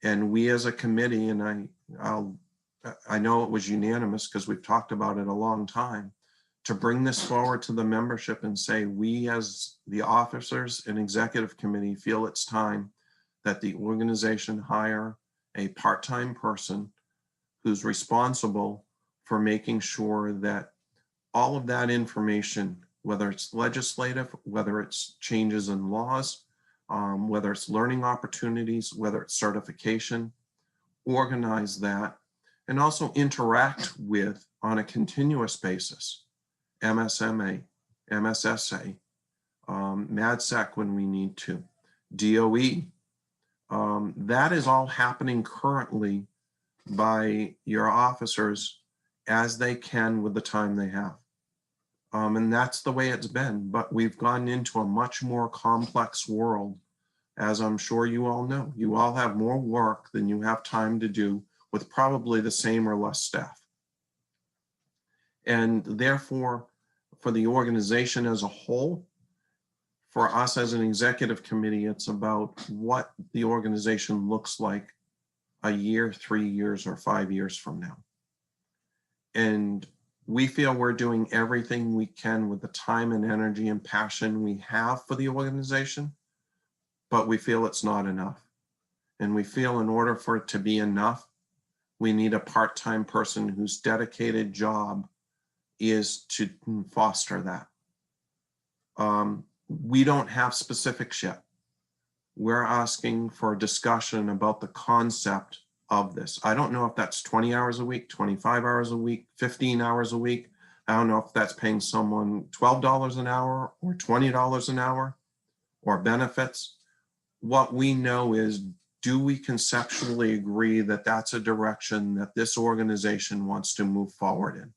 And we as a committee, and I know it was unanimous because we've talked about it a long time, to bring this forward to the membership and say, we as the officers and executive committee feel it's time that the organization hire a part-time person who's responsible for making sure that all of that information, whether it's legislative, whether it's changes in laws, whether it's learning opportunities, whether it's certification, organize that, and also interact with, on a continuous basis, MSMA, MSSA, MADSEC when we need to, DOE. That is all happening currently by your officers as they can with the time they have. And that's the way it's been, but we've gone into a much more complex world, as I'm sure you all know. You all have more work than you have time to do with probably the same or less staff. And therefore, for the organization as a whole, for us as an executive committee, it's about what the organization looks like a year, 3 years, or 5 years from now. And we feel we're doing everything we can with the time and energy and passion we have for the organization, but we feel it's not enough. And we feel in order for it to be enough, we need a part-time person whose dedicated job is to foster that. We don't have specifics yet. We're asking for a discussion about the concept of this. I don't know if that's 20 hours a week, 25 hours a week, 15 hours a week. I don't know if that's paying someone $12 an hour or $20 an hour or benefits. What we know is, do we conceptually agree that that's a direction that this organization wants to move forward in?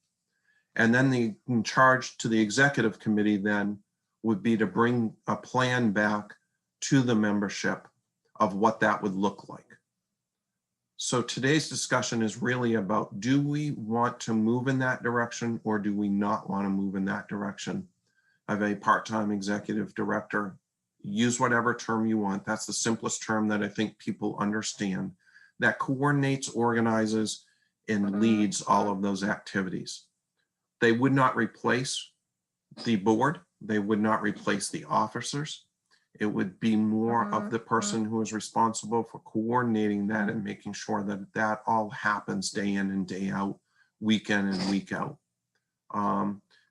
And then the charge to the executive committee then would be to bring a plan back to the membership of what that would look like. So today's discussion is really about, do we want to move in that direction or do we not want to move in that direction? I have a part-time executive director. Use whatever term you want. That's the simplest term that I think people understand. That coordinates, organizes, and leads all of those activities. They would not replace the board. They would not replace the officers. It would be more of the person who is responsible for coordinating that and making sure that that all happens day in and day out, week in and week out.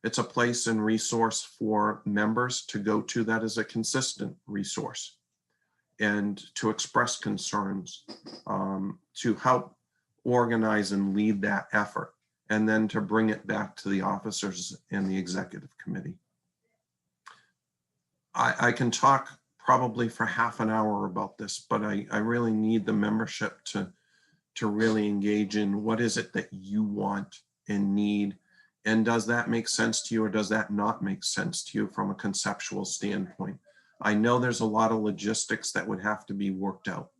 It's a place and resource for members to go to that is a consistent resource and to express concerns, to help organize and lead that effort, and then to bring it back to the officers and the executive committee. I can talk probably for half an hour about this, but I really need the membership to really engage in what is it that you want and need. And does that make sense to you or does that not make sense to you from a conceptual standpoint? I know there's a lot of logistics that would have to be worked out.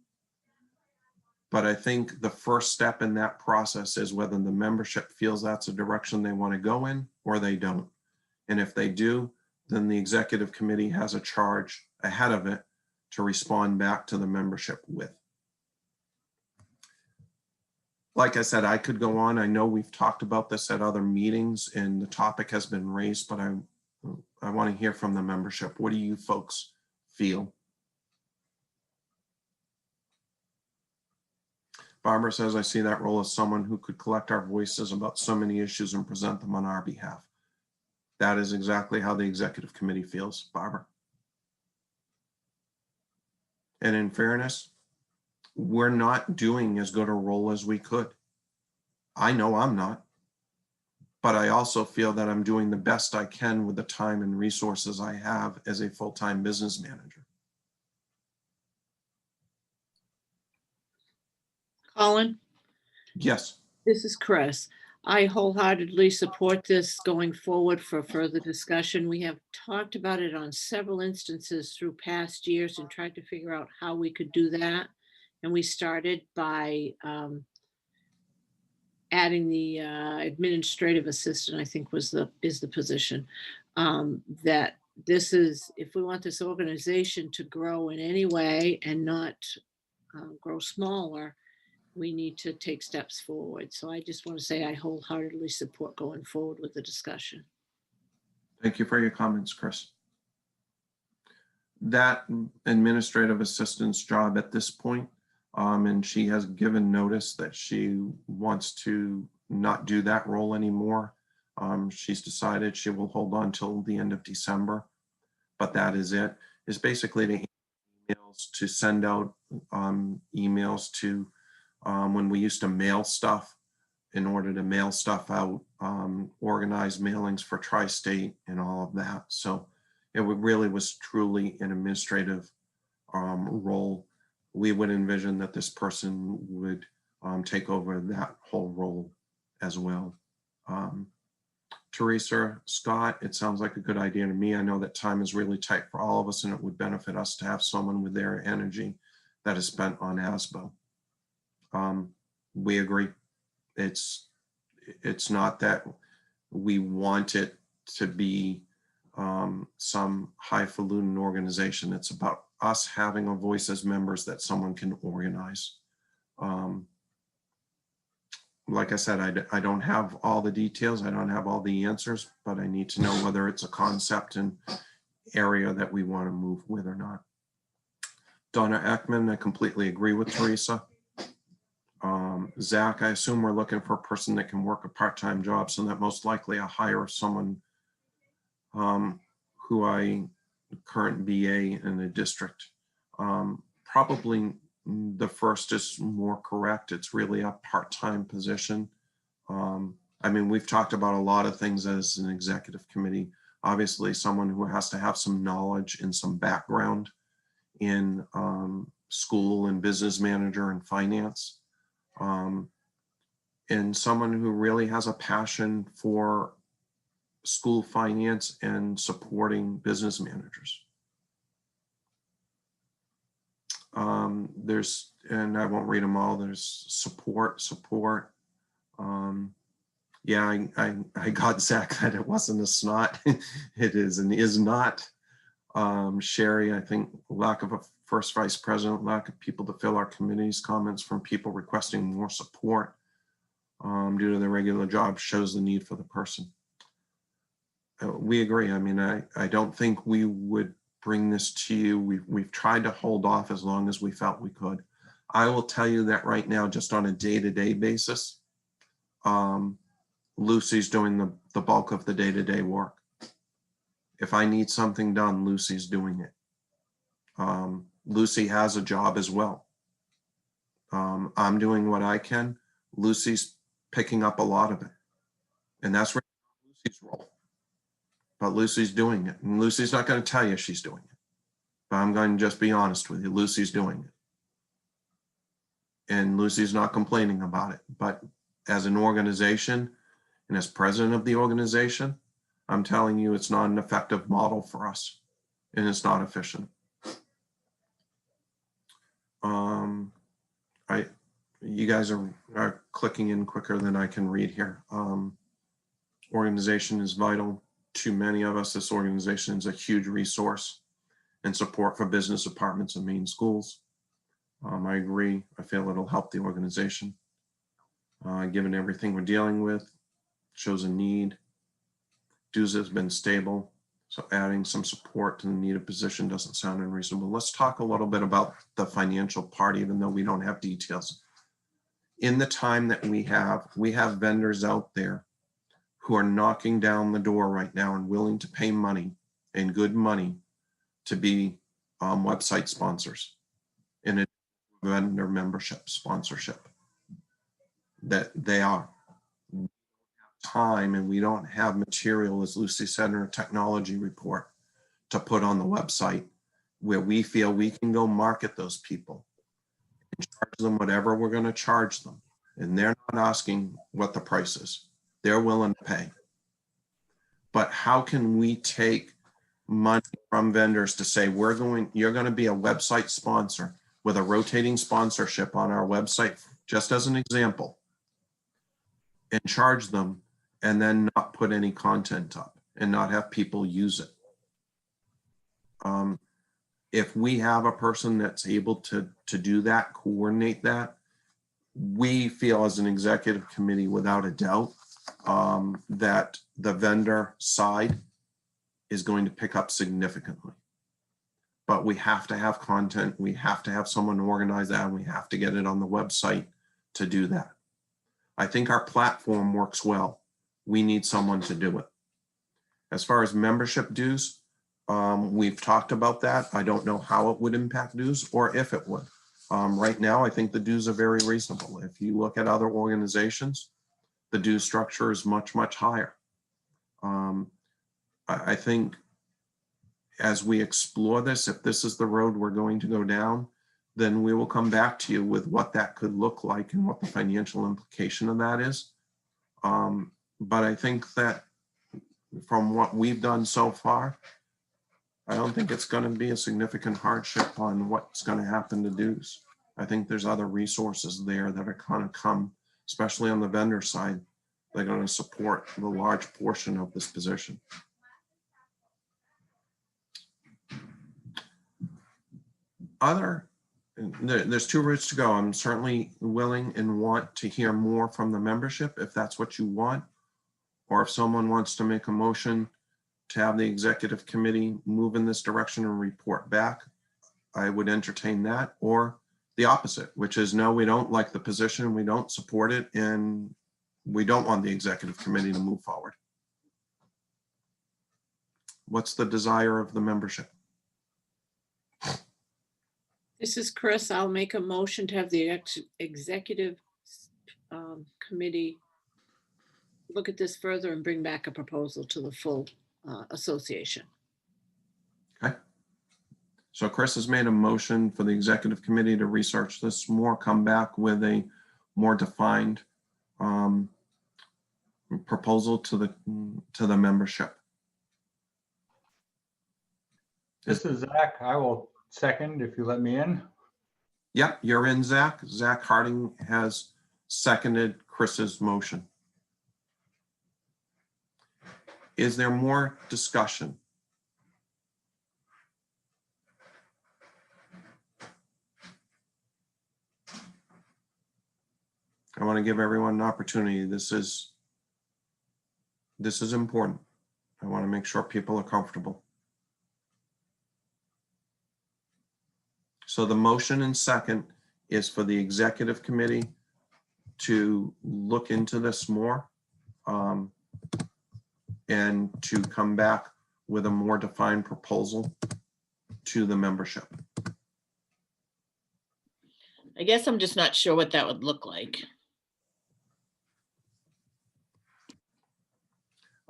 But I think the first step in that process is whether the membership feels that's a direction they want to go in or they don't. And if they do, then the executive committee has a charge ahead of it to respond back to the membership with. Like I said, I could go on. I know we've talked about this at other meetings and the topic has been raised, but I want to hear from the membership. What do you folks feel? Barbara says, I see that role as someone who could collect our voices about so many issues and present them on our behalf. That is exactly how the executive committee feels, Barbara. And in fairness, we're not doing as good a role as we could. I know I'm not, but I also feel that I'm doing the best I can with the time and resources I have as a full-time business manager. Colin, Yes. This is Chris. I wholeheartedly support this going forward for further discussion. We have talked about it on several instances through past years and tried to figure out how we could do that. And we started by adding the administrative assistant, I think is the position. That this is, if we want this organization to grow in any way and not grow smaller, we need to take steps forward. So I just want to say I wholeheartedly support going forward with the discussion. Thank you for your comments, Chris. That administrative assistant's job at this point, and she has given notice that she wants to not do that role anymore. She's decided she will hold on till the end of December, but that is it. It's basically the emails to send out emails to when we used to mail stuff, in order to mail stuff out, organize mailings for tri-state and all of that. So it really was truly an administrative role. We would envision that this person would take over that whole role as well. Teresa, Scott, it sounds like a good idea to me. I know that time is really tight for all of us, and it would benefit us to have someone with their energy that is spent on ASBO. We agree. It's not that we want it to be some highfalutin organization. It's about us having a voice as members that someone can organize. Like I said, I don't have all the details. I don't have all the answers, but I need to know whether it's a concept and area that we want to move with or not. Donna Ekman, I completely agree with Teresa. Zach, I assume we're looking for a person that can work a part-time job, so that most likely I'll hire someone who I current BA in the district. Probably the first is more correct. It's really a part-time position. I mean, we've talked about a lot of things as an executive committee. Obviously, someone who has to have some knowledge and some background in school and business manager and finance. And someone who really has a passion for school finance and supporting business managers. There's, and I won't read them all, there's support. Yeah, I got Zach that it wasn't a snot. It is and is not. Sherry, I think lack of a first vice president, lack of people to fill our committees, comments from people requesting more support due to their regular job shows the need for the person. We agree. I mean, I don't think we would bring this to you. We've tried to hold off as long as we felt we could. I will tell you that right now, just on a day-to-day basis, Lucy's doing the bulk of the day-to-day work. If I need something done, Lucy's doing it. Lucy has a job as well. I'm doing what I can. Lucy's picking up a lot of it. And that's Lucy's role. But Lucy's doing it. And Lucy's not going to tell you she's doing it. But I'm going to just be honest with you. Lucy's doing it. And Lucy's not complaining about it. But as an organization and as president of the organization, I'm telling you it's not an effective model for us. And it's not efficient. You guys are clicking in quicker than I can read here. Organization is vital to many of us. This organization is a huge resource and support for business departments and Maine schools. I agree. I feel it'll help the organization. Given everything we're dealing with, shows a need. Dues has been stable. So adding some support to the needed position doesn't sound unreasonable. Let's talk a little bit about the financial part, even though we don't have details. In the time that we have vendors out there who are knocking down the door right now and willing to pay money and good money to be website sponsors in a vendor membership sponsorship. That they are. Time and we don't have material, as Lucy said in her technology report, to put on the website where we feel we can go market those people and charge them whatever we're going to charge them and they're not asking what the price is. They're willing to pay. But how can we take money from vendors to say, you're going to be a website sponsor with a rotating sponsorship on our website, just as an example, and charge them and then not put any content up and not have people use it. If we have a person that's able to do that, coordinate that, we feel as an executive committee, without a doubt, that the vendor side is going to pick up significantly. But we have to have content. We have to have someone organize that, and we have to get it on the website to do that. I think our platform works well. We need someone to do it. As far as membership dues, we've talked about that. I don't know how it would impact dues or if it would. Right now, I think the dues are very reasonable. If you look at other organizations, the due structure is much, much higher. I think as we explore this, if this is the road we're going to go down, then we will come back to you with what that could look like and what the financial implication of that is. But I think that from what we've done so far, I don't think it's going to be a significant hardship on what's going to happen to dues. I think there's other resources there that are going to come, especially on the vendor side. They're going to support the large portion of this position. There's two routes to go. I'm certainly willing and want to hear more from the membership if that's what you want, or if someone wants to make a motion to have the executive committee move in this direction and report back, I would entertain that, or the opposite, which is no, we don't like the position, we don't support it, and we don't want the executive committee to move forward. What's the desire of the membership? This is Chris. I'll make a motion to have the executive committee look at this further and bring back a proposal to the full association. Okay. So Chris has made a motion for the executive committee to research this more, come back with a more defined proposal to the membership. This is Zach. I will second if you let me in. Yep, you're in, Zach. Zach Harding has seconded Chris's motion. Is there more discussion? I want to give everyone an opportunity. This is important. I want to make sure people are comfortable. So the motion and second is for the executive committee to look into this more and to come back with a more defined proposal to the membership. I guess I'm just not sure what that would look like.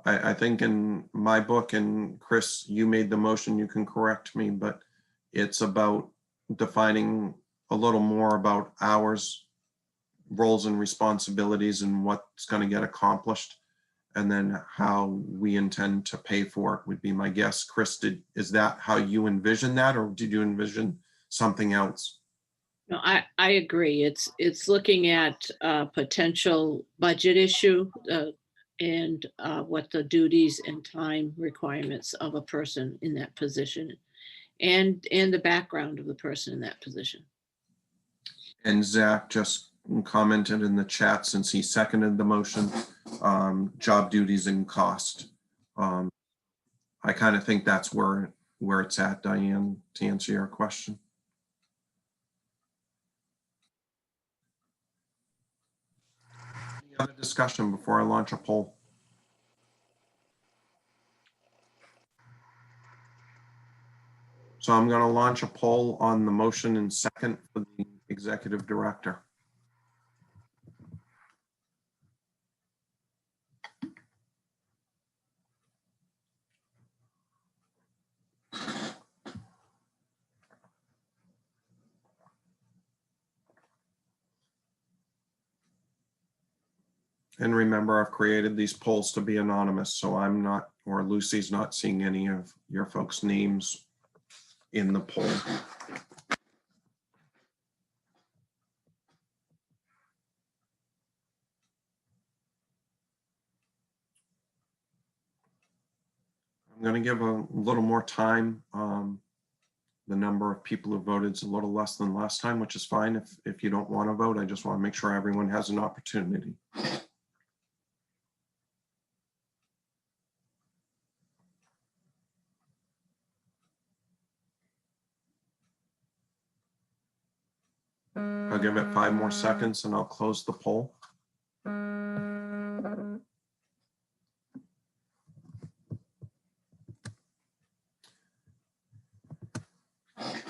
I think in my book, and Chris, you made the motion, you can correct me, but it's about defining a little more about hours, roles and responsibilities and what's going to get accomplished, and then how we intend to pay for it would be my guess. Chris, is that how you envision that, or did you envision something else? No, I agree. It's looking at a potential budget issue and what the duties and time requirements of a person in that position and the background of the person in that position. And Zach just commented in the chat, since he seconded the motion, job duties and cost. I kind of think that's where it's at, Diane, to answer your question. Any other discussion before I launch a poll? So I'm going to launch a poll on the motion and second for the executive director. And remember, I've created these polls to be anonymous, so I'm not, or Lucy's not seeing any of your folks' names in the poll. I'm going to give a little more time. The number of people who voted is a little less than last time, which is fine. If you don't want to vote, I just want to make sure everyone has an opportunity. I'll give it 5 more seconds and I'll close the poll.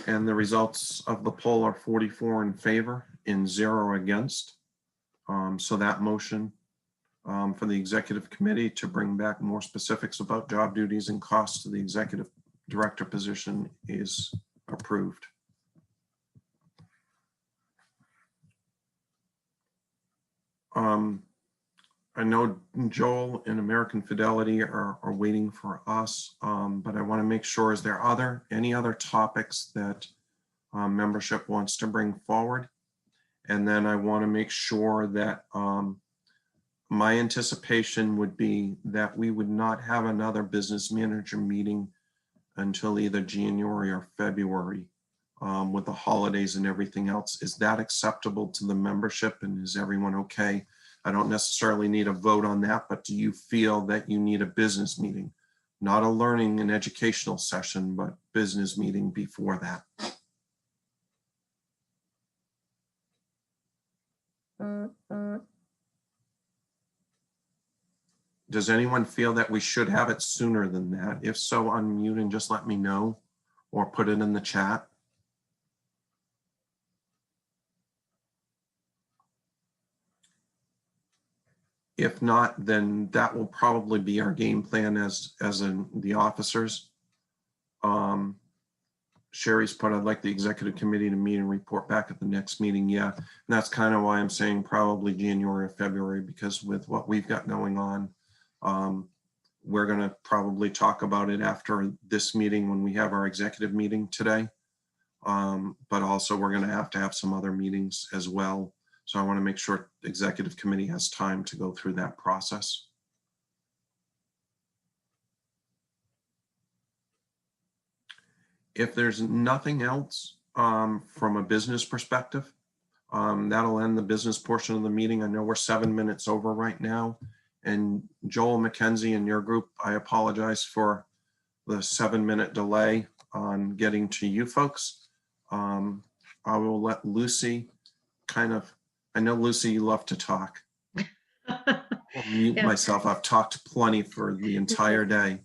And the results of the poll are 44 in favor and 0 against. So that motion for the executive committee to bring back more specifics about job duties and costs to the executive director position is approved. I know Joel and American Fidelity are waiting for us, but I want to make sure, is there any other topics that membership wants to bring forward? And then I want to make sure that my anticipation would be that we would not have another business manager meeting until either January or February with the holidays and everything else. Is that acceptable to the membership, and is everyone okay? I don't necessarily need a vote on that, but do you feel that you need a business meeting? Not a learning and educational session, but business meeting before that. Does anyone feel that we should have it sooner than that? If so, unmute and just let me know, or put it in the chat. If not, then that will probably be our game plan as in the officers. Sherry's put, I'd like the executive committee to meet and report back at the next meeting. Yeah, and that's kind of why I'm saying probably January or February, because with what we've got going on, we're going to probably talk about it after this meeting when we have our executive meeting today. But also we're going to have some other meetings as well. So I want to make sure the executive committee has time to go through that process. If there's nothing else from a business perspective, that'll end the business portion of the meeting. I know we're 7 minutes over right now. And Joel McKenzie and your group, I apologize for the 7-minute delay on getting to you folks. I will let Lucy I know, Lucy, you love to talk. I'll mute myself. I've talked plenty for the entire day.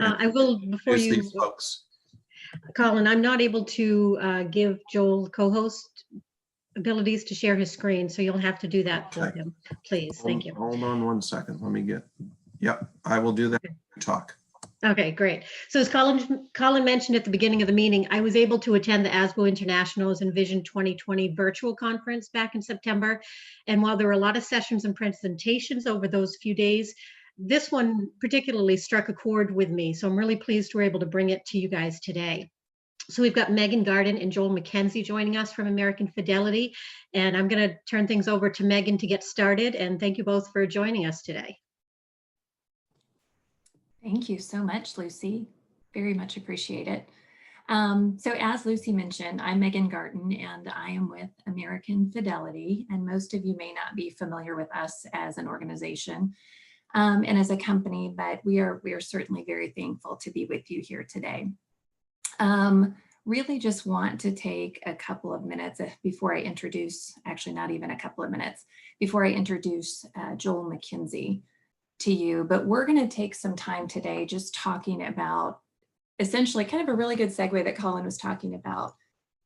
I will, before you, these folks. Colin, I'm not able to give Joel co-host abilities to share his screen, so you'll have to do that for him, please. Thank you. Hold on 1 second. Let me yep, I will do that. Talk. Okay, great. So as Colin mentioned at the beginning of the meeting, I was able to attend the ASBO International's Envision 2020 virtual conference back in September. And while there were a lot of sessions and presentations over those few days, this one particularly struck a chord with me. So I'm really pleased we're able to bring it to you guys today. So we've got Megan Garden and Joel McKenzie joining us from American Fidelity. And I'm going to turn things over to Megan to get started. And thank you both for joining us today. Thank you so much, Lucy. Very much appreciate it. So as Lucy mentioned, I'm Megan Garten and I am with American Fidelity. And most of you may not be familiar with us as an organization and as a company, but we are certainly very thankful to be with you here today. Really just want to take a couple of minutes before I introduce, actually not even a couple of minutes, before I introduce Joel McKenzie to you, but we're going to take some time today just talking about essentially kind of a really good segue that Colin was talking about,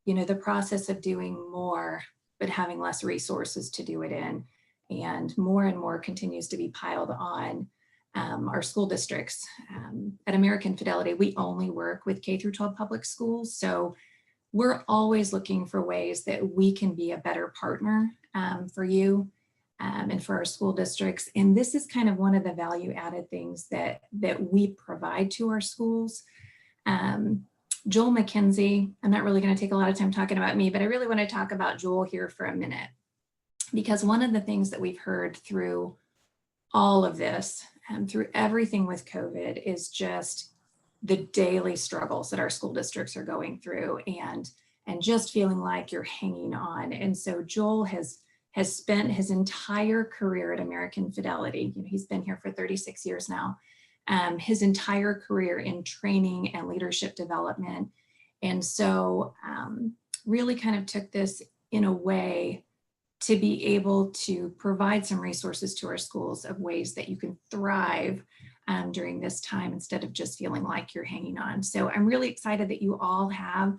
you know, the process of doing more, but having less resources to do it in, and more continues to be piled on our school districts. At American Fidelity, we only work with K through 12 public schools. So we're always looking for ways that we can be a better partner for you. and for our school districts. And this is kind of one of the value added things that we provide to our schools. Joel McKenzie, I'm not really going to take a lot of time talking about me, but I really want to talk about Joel here for a minute, because one of the things that we've heard through all of this, through everything with COVID, is just the daily struggles that our school districts are going through, and just feeling like you're hanging on. And so Joel has spent his entire career at American Fidelity. You know, he's been here for 36 years now. His entire career in training and leadership development. And so really kind of took this in a way to be able to provide some resources to our schools of ways that you can thrive during this time instead of just feeling like you're hanging on. So I'm really excited that you all have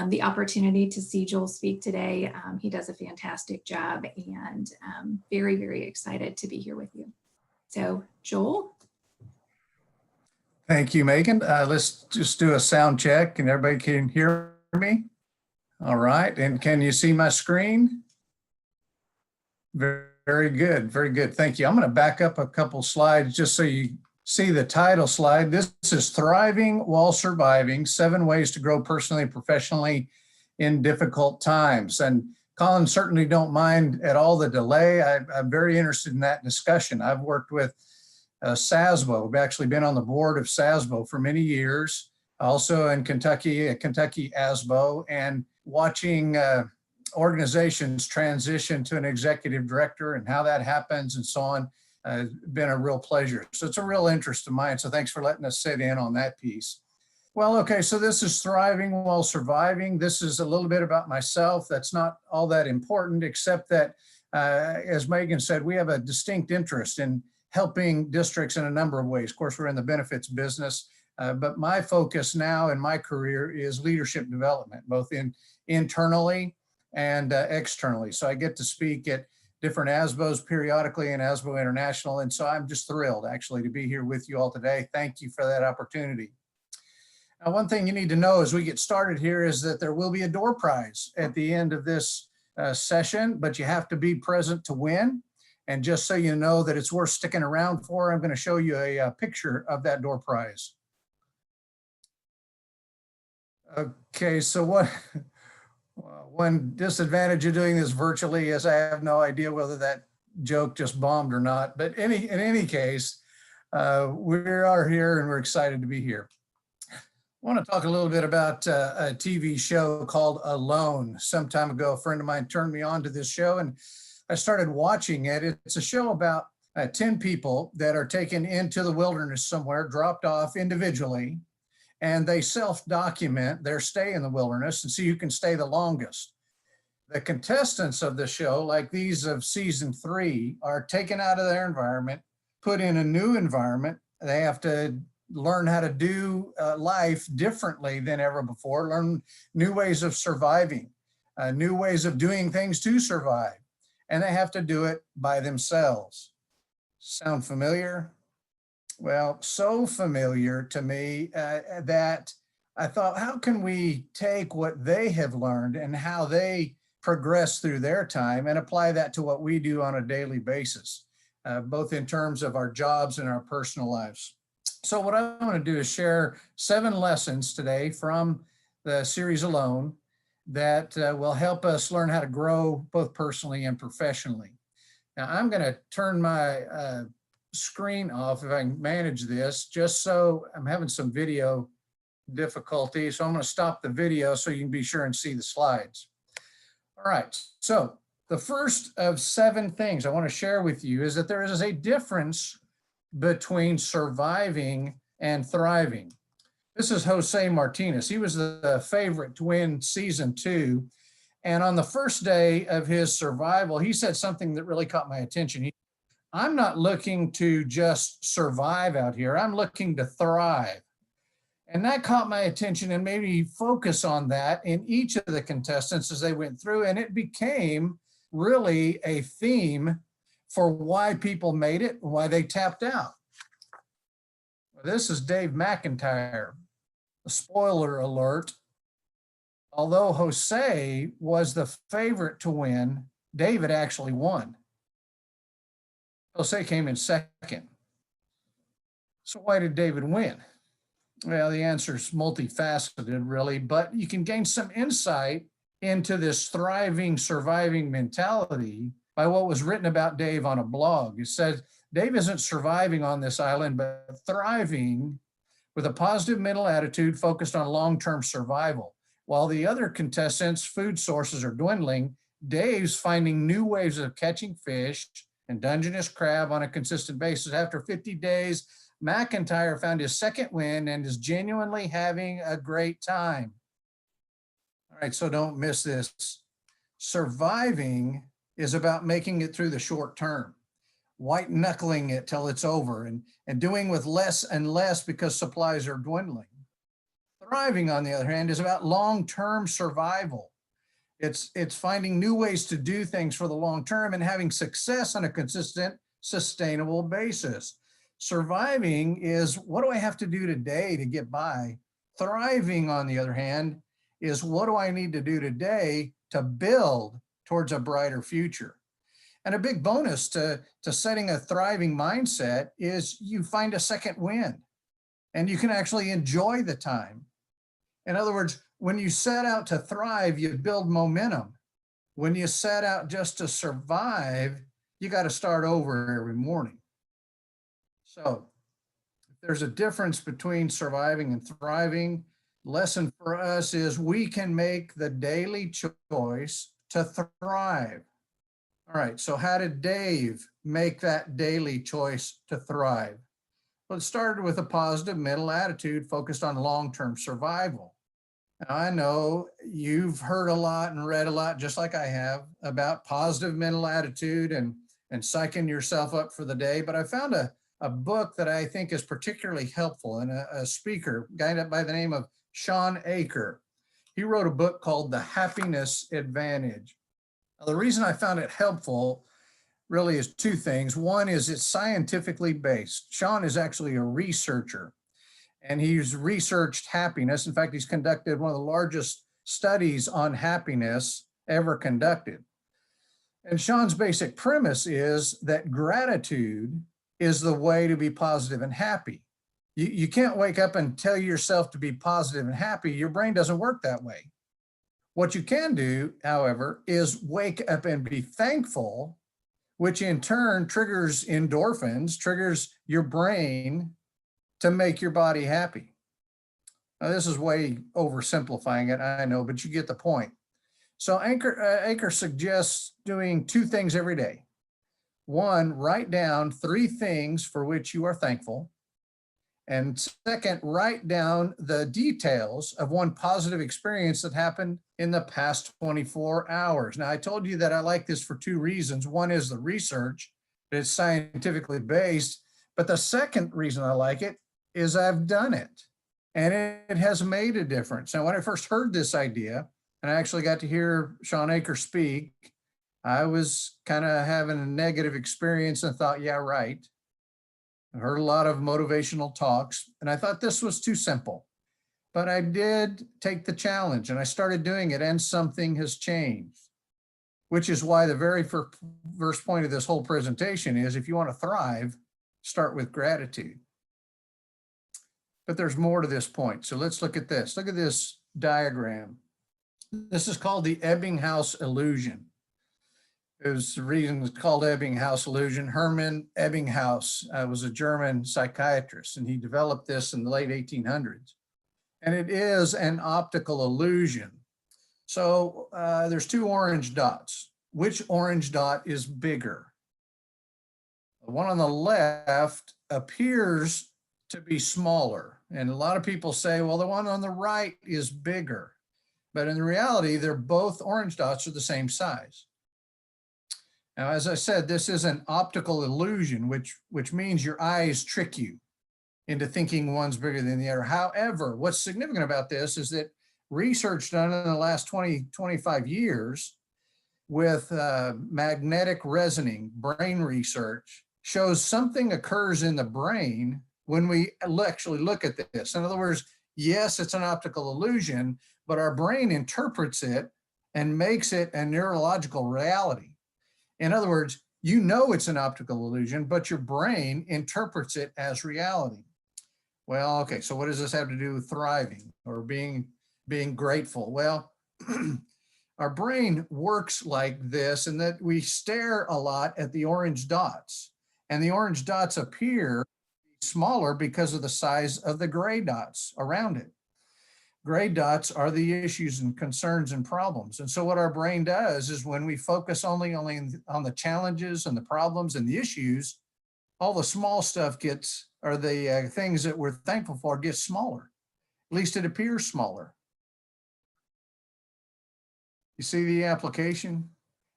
the opportunity to see Joel speak today. He does a fantastic job, and very, very excited to be here with you. So Joel. Thank you, Megan. Let's just do a sound check and everybody can hear me. All right. And can you see my screen? Very good. Very good. Thank you. I'm going to back up a couple slides just so you see the title slide. This is Thriving While Surviving, 7 Ways to Grow Personally and Professionally in Difficult Times. And Colin, certainly don't mind at all the delay. I'm very interested in that discussion. I've worked with ASBO. We've actually been on the board of ASBO for many years, also in Kentucky, Kentucky ASBO, and watching organizations transition to an executive director and how that happens and so on. Been a real pleasure. So it's a real interest of mine. So thanks for letting us sit in on that piece. Well, okay, so this is Thriving While Surviving. This is a little bit about myself. That's not all that important, except that, as Megan said, we have a distinct interest in helping districts in a number of ways. Of course, we're in the benefits business, but my focus now in my career is leadership development, both internally and externally. So I get to speak at different ASBOs periodically and ASBO International. And so I'm just thrilled actually to be here with you all today. Thank you for that opportunity. Now, one thing you need to know as we get started here is that there will be a door prize at the end of this session, but you have to be present to win. And just so you know that it's worth sticking around for, I'm going to show you a picture of that door prize. Okay, so one disadvantage of doing this virtually is I have no idea whether that joke just bombed or not. But in any case, we are here and we're excited to be here. I want to talk a little bit about a TV show called Alone. Some time ago, a friend of mine turned me on to this show and I started watching it. It's a show about 10 people that are taken into the wilderness somewhere, dropped off individually, and they self-document their stay in the wilderness and see who can stay the longest. The contestants of the show, like these of season 3, are taken out of their environment, put in a new environment. They have to learn how to do life differently than ever before, learn new ways of surviving, new ways of doing things to survive. And they have to do it by themselves. Sound familiar? Well, so familiar to me that I thought, how can we take what they have learned and how they progress through their time and apply that to what we do on a daily basis, both in terms of our jobs and our personal lives. So what I want to do is share 7 lessons today from the series Alone that will help us learn how to grow both personally and professionally. Now, I'm going to turn my screen off if I can manage this, just so I'm having some video difficulty. So I'm going to stop the video so you can be sure and see the slides. All right. So the first of 7 things I want to share with you is that there is a difference between surviving and thriving. This is Jose Martinez. He was the favorite to win season 2. And on the first day of his survival, he said something that really caught my attention. I'm not looking to just survive out here. I'm looking to thrive. And that caught my attention and made me focus on that in each of the contestants as they went through. And it became really a theme for why people made it, why they tapped out. This is Dave McIntyre. A spoiler alert. Although Jose was the favorite to win, David actually won. Jose came in second. So why did David win? Well, the answer is multifaceted, really, but you can gain some insight into this thriving, surviving mentality by what was written about Dave on a blog. It said, Dave isn't surviving on this island, but thriving with a positive mental attitude focused on long-term survival. While the other contestants' food sources are dwindling, Dave's finding new ways of catching fish and Dungeness crab on a consistent basis. After 50 days, McIntyre found his second win and is genuinely having a great time. All right, so don't miss this. Surviving is about making it through the short term, white knuckling it till it's over, and doing with less and less because supplies are dwindling. Thriving, on the other hand, is about long-term survival. It's finding new ways to do things for the long term and having success on a consistent, sustainable basis. Surviving is, what do I have to do today to get by? Thriving, on the other hand, is what do I need to do today to build towards a brighter future? And a big bonus to setting a thriving mindset is you find a second wind and you can actually enjoy the time. In other words, when you set out to thrive, you build momentum. When you set out just to survive, you got to start over every morning. So if there's a difference between surviving and thriving, lesson for us is we can make the daily choice to thrive. All right, so how did Dave make that daily choice to thrive? Well, it started with a positive mental attitude focused on long-term survival. Now, I know you've heard a lot and read a lot, just like I have, about positive mental attitude and psyching yourself up for the day, but I found a book that I think is particularly helpful, and a speaker, a guy by the name of Sean Aker. He wrote a book called The Happiness Advantage. Now, the reason I found it helpful really is two things. One is it's scientifically based. Sean is actually a researcher, and he's researched happiness. In fact, he's conducted one of the largest studies on happiness ever conducted. And Sean's basic premise is that gratitude is the way to be positive and happy. You can't wake up and tell yourself to be positive and happy. Your brain doesn't work that way. What you can do, however, is wake up and be thankful, which in turn triggers endorphins, triggers your brain to make your body happy. Now, this is way oversimplifying it, I know, but you get the point. So Aker suggests doing two things every day. One, write down 3 things for which you are thankful. And second, write down the details of one positive experience that happened in the past 24 hours. Now, I told you that I like this for 2 reasons. One is the research, it's scientifically based. But the second reason I like it is I've done it, and it has made a difference. Now, when I first heard this idea, and I actually got to hear Sean Aker speak, I was kind of having a negative experience and thought, yeah, right. I heard a lot of motivational talks, and I thought this was too simple. But I did take the challenge, and I started doing it, and something has changed, which is why the very first point of this whole presentation is, if you want to thrive, start with gratitude. But there's more to this point. So let's look at this. Look at this diagram. This is called the Ebbinghaus illusion. There's the reason it's called Ebbinghaus illusion. Hermann Ebbinghaus was a German psychiatrist, and he developed this in the late 1800s. And it is an optical illusion. So there's 2 orange dots. Which orange dot is bigger? The one on the left appears to be smaller. And a lot of people say, well, the one on the right is bigger. But in reality, they're both orange dots are the same size. Now, as I said, this is an optical illusion, which means your eyes trick you into thinking one's bigger than the other. However, what's significant about this is that research done in the last 25 years with magnetic resonating brain research shows something occurs in the brain when we actually look at this. In other words, yes, it's an optical illusion, but our brain interprets it and makes it a neurological reality. In other words, You know it's an optical illusion, but your brain interprets it as reality. Well, okay, so what does this have to do with thriving or being grateful? Well, our brain works like this, in that we stare a lot at the orange dots, and the orange dots appear smaller because of the size of the gray dots around it. Gray dots are the issues and concerns and problems. And so what our brain does is, when we focus only on the challenges and the problems and the issues, all the small stuff gets, or the things that we're thankful for, gets smaller. At least it appears smaller. You see the application?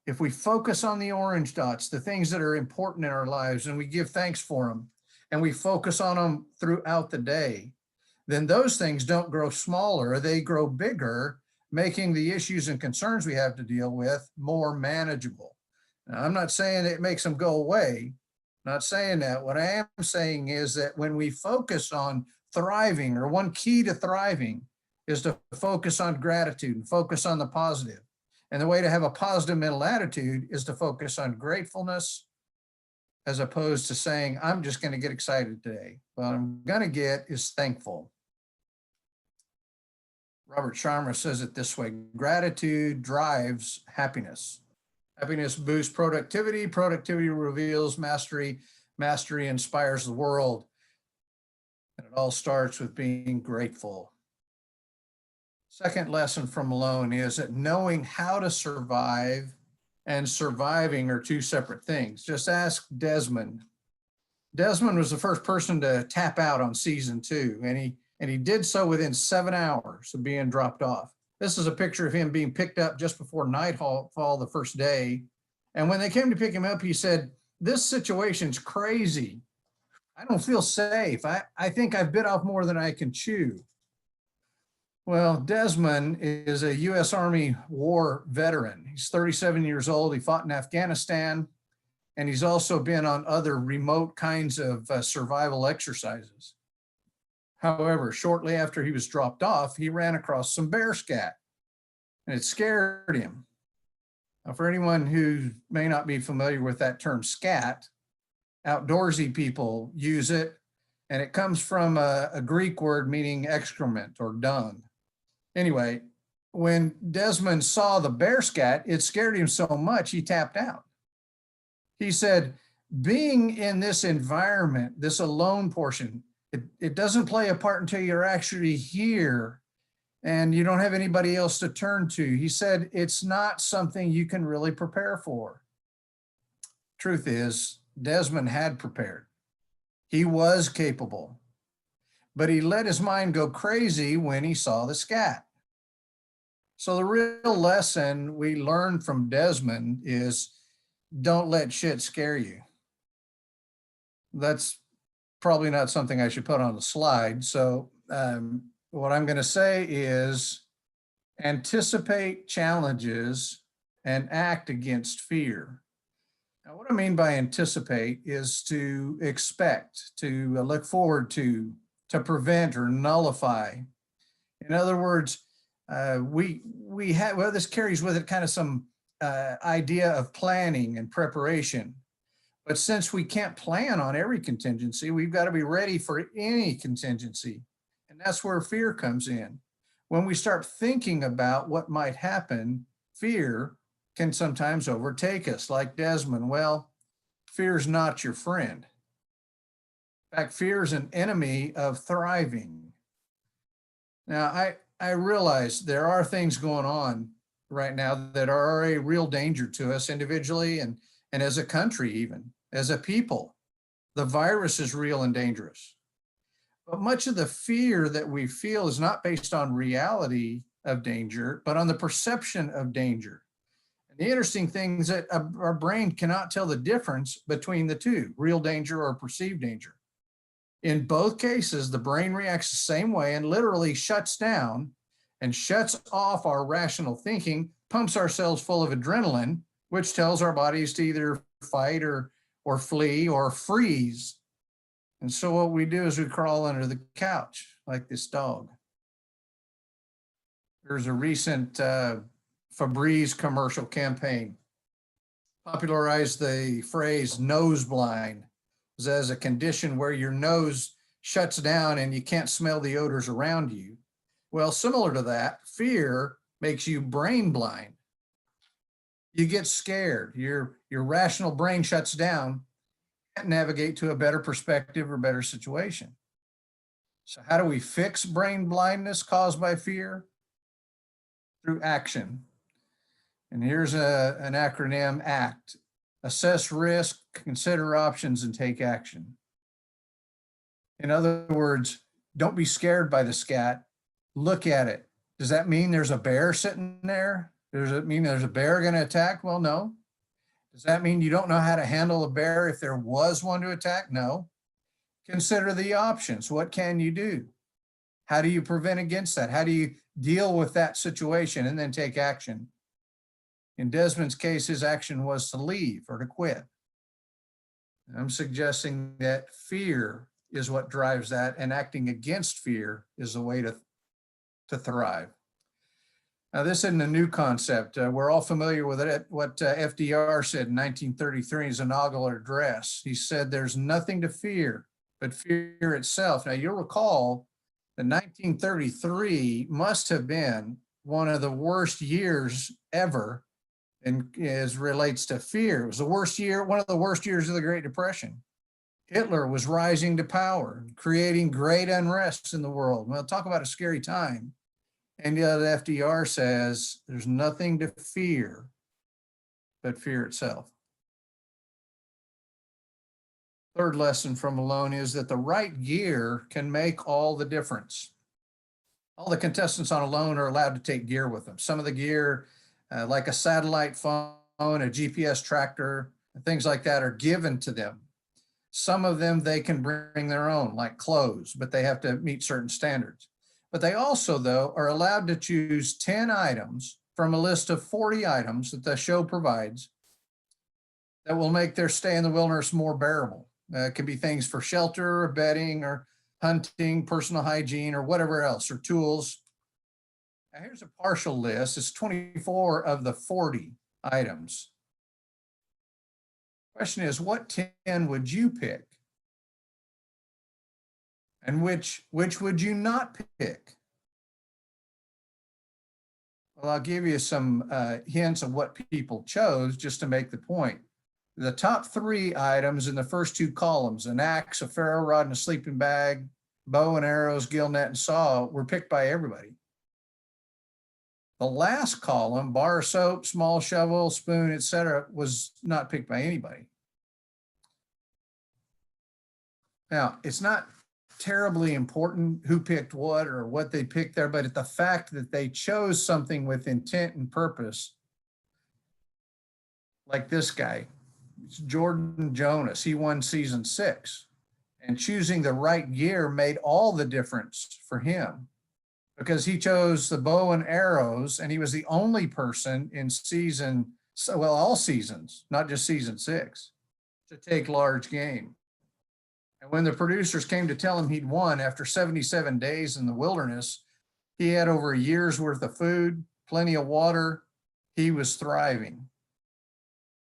If we focus on the orange dots, the things that are important in our lives, and we give thanks for them, and we focus on them throughout the day, then those things don't grow smaller, they grow bigger, making the issues and concerns we have to deal with more manageable. Now, I'm not saying it makes them go away. I'm not saying that. What I am saying is that when we focus on thriving, or one key to thriving is to focus on gratitude and focus on the positive. And the way to have a positive mental attitude is to focus on gratefulness, as opposed to saying, I'm just going to get excited today. What I'm going to get is thankful. Robert Sharma says it this way: gratitude drives happiness. Happiness boosts productivity. Productivity reveals mastery. Mastery inspires the world. And it all starts with being grateful. Second lesson from Malone is that knowing how to survive and surviving are two separate things. Just ask Desmond. Desmond was the first person to tap out on season 2, and he did so within 7 hours of being dropped off. This is a picture of him being picked up just before nightfall the first day. And when they came to pick him up, he said, "This situation's crazy. I don't feel safe. I think I've bit off more than I can chew." Well, Desmond is a U.S. Army war veteran. He's 37 years old. He fought in Afghanistan, and he's also been on other remote kinds of survival exercises. However, shortly after he was dropped off, he ran across some bear scat, and it scared him. Now, for anyone who may not be familiar with that term scat, outdoorsy people use it, and it comes from a Greek word meaning excrement or dung. Anyway, when Desmond saw the bear scat, it scared him so much he tapped out. He said, being in this environment, this alone portion, it doesn't play a part until you're actually here and you don't have anybody else to turn to. He said, it's not something you can really prepare for. Truth is, Desmond had prepared. He was capable, but he let his mind go crazy when he saw the scat. So the real lesson we learned from Desmond is, don't let shit scare you. That's probably not something I should put on the slide. So what I'm going to say is, anticipate challenges and act against fear. Now, what I mean by anticipate is to expect, to look forward to prevent or nullify. In other words, we have, well, this carries with it kind of some idea of planning and preparation. But since we can't plan on every contingency, we've got to be ready for any contingency. And that's where fear comes in. When we start thinking about what might happen, fear can sometimes overtake us. Like Desmond, well, fear is not your friend. In fact, fear is an enemy of thriving. Now, I realize there are things going on right now that are a real danger to us individually and as a country, even as a people. The virus is real and dangerous. But much of the fear that we feel is not based on reality of danger, but on the perception of danger. And the interesting thing is that our brain cannot tell the difference between the two, real danger or perceived danger. In both cases, the brain reacts the same way and literally shuts down and shuts off our rational thinking, pumps ourselves full of adrenaline, which tells our bodies to either fight or flee or freeze. And so what we do is we crawl under the couch like this dog. There's a recent Febreze commercial campaign popularized the phrase nose blind as a condition where your nose shuts down and you can't smell the odors around you. Well, similar to that, fear makes you brain blind. You get scared, your rational brain shuts down, can't navigate to a better perspective or better situation. So how do we fix brain blindness caused by fear? Through action. And here's an acronym: ACT. Assess risk, consider options, and take action. In other words, don't be scared by the scat. Look at it. Does that mean there's a bear sitting there? Does it mean there's a bear going to attack? Well, no. Does that mean you don't know how to handle a bear if there was one to attack? No. Consider the options. What can you do? How do you prevent against that? How do you deal with that situation and then take action? In Desmond's case, his action was to leave or to quit. I'm suggesting that fear is what drives that, and acting against fear is the way to thrive. Now, this isn't a new concept. We're all familiar with it. What FDR said in 1933 in his inaugural address. He said, "There's nothing to fear but fear itself." Now, you'll recall that 1933 must have been one of the worst years ever, and as relates to fear. It was the worst year, one of the worst years of the Great Depression. Hitler was rising to power, creating great unrest in the world. Well, talk about a scary time. And yet FDR says there's nothing to fear but fear itself. Third lesson from Malone is that the right gear can make all the difference. All the contestants on Alone are allowed to take gear with them. Some of the gear, like a satellite phone, a GPS tractor, things like that, are given to them. Some of them they can bring their own, like clothes, but they have to meet certain standards. But they also, though, are allowed to choose 10 items from a list of 40 items that the show provides that will make their stay in the wilderness more bearable. It can be things for shelter, or bedding, or hunting, personal hygiene, or whatever else, or tools. Now, here's a partial list. It's 24 of the 40 items. Question is, what 10 would you pick? And which would you not pick? Well, I'll give you some hints of what people chose just to make the point. The top 3 items in the first 2 columns, an axe, a ferro rod, and a sleeping bag, bow and arrows, gill net, and saw, were picked by everybody. The last column, bar of soap, small shovel, spoon, etc., was not picked by anybody. Now, it's not terribly important who picked what or what they picked there, but the fact that they chose something with intent and purpose, like this guy, it's Jordan Jonas. He won season 6, and choosing the right gear made all the difference for him because he chose the bow and arrows, and he was the only person in all seasons, not just season 6, to take large game. And when the producers came to tell him he'd won after 77 days in the wilderness, he had over a year's worth of food, plenty of water. He was thriving.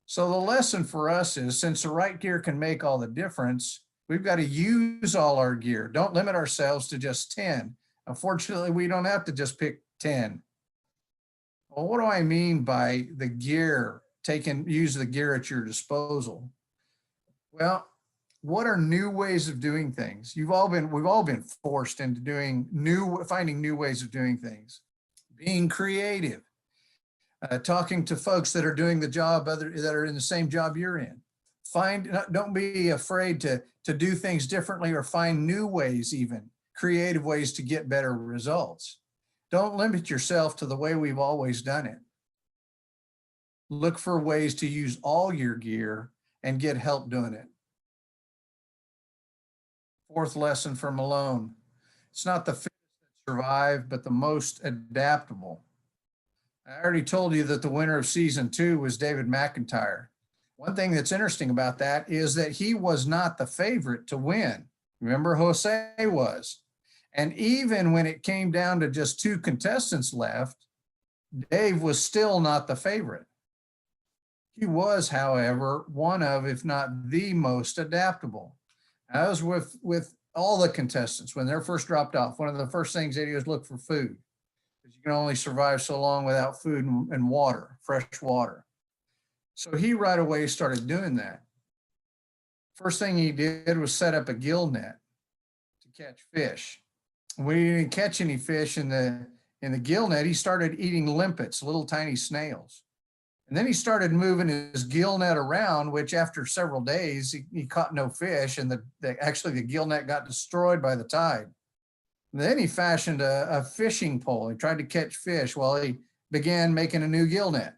So the lesson for us is, since the right gear can make all the difference, we've got to use all our gear. Don't limit ourselves to just 10. Unfortunately, we don't have to just pick 10. Well, what do I mean by the gear? Use the gear at your disposal. Well, what are new ways of doing things? We've all been forced into finding new ways of doing things, being creative, talking to folks that are doing the job, that are in the same job you're in. Don't be afraid to do things differently, or find new ways, even creative ways to get better results. Don't limit yourself to the way we've always done it. Look for ways to use all your gear and get help doing it. Fourth lesson from Malone: it's not the fittest that survive, but the most adaptable. I already told you that the winner of season 2 was David McIntyre. One thing that's interesting about that is that he was not the favorite to win. Remember, Jose was. And even when it came down to just 2 contestants left, Dave was still not the favorite. He was, however, one of, if not the most adaptable. As with all the contestants, when they're first dropped off, one of the first things they do is look for food. Because you can only survive so long without food and water, fresh water. So he right away started doing that. First thing he did was set up a gill net to catch fish. When he didn't catch any fish in the gill net, he started eating limpets, little tiny snails. And then he started moving his gill net around, which after several days, he caught no fish, and actually the gill net got destroyed by the tide. And then he fashioned a fishing pole. He tried to catch fish while he began making a new gill net.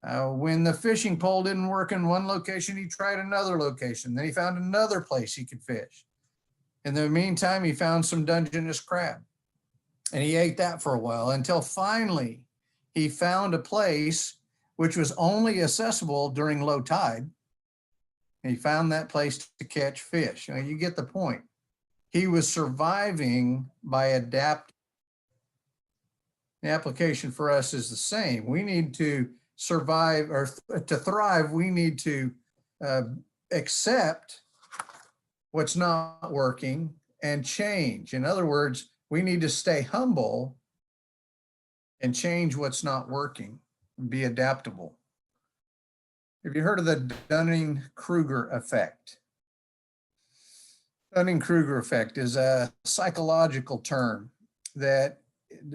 When the fishing pole didn't work in one location, he tried another location. Then he found another place he could fish. In the meantime, he found some Dungeness crab, and he ate that for a while until finally he found a place which was only accessible during low tide. And he found that place to catch fish. You get the point. He was surviving by adapting. The application for us is the same. We need to survive, or to thrive, we need to accept what's not working and change. In other words, we need to stay humble and change what's not working and be adaptable. Have you heard of the Dunning-Kruger effect? Dunning-Kruger effect is a psychological term that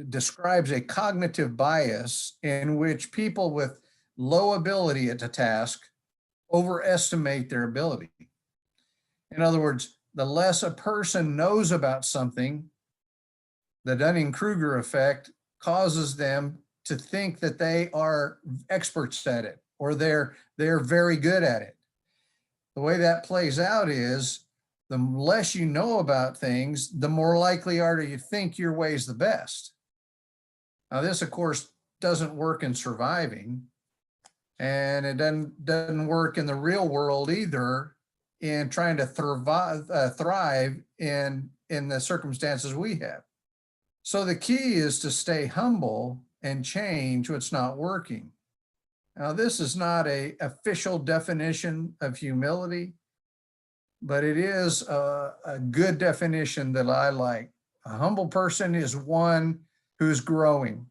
describes a cognitive bias in which people with low ability at a task overestimate their ability. In other words, the less a person knows about something, the Dunning-Kruger effect causes them to think that they are experts at it, or they're very good at it. The way that plays out is the less you know about things, the more likely are you think your way is the best. Now, this, of course, doesn't work in surviving, and it doesn't work in the real world either in trying to thrive in the circumstances we have. So the key is to stay humble and change what's not working. Now, this is not an official definition of humility, but it is a good definition that I like. A humble person is one who's growing,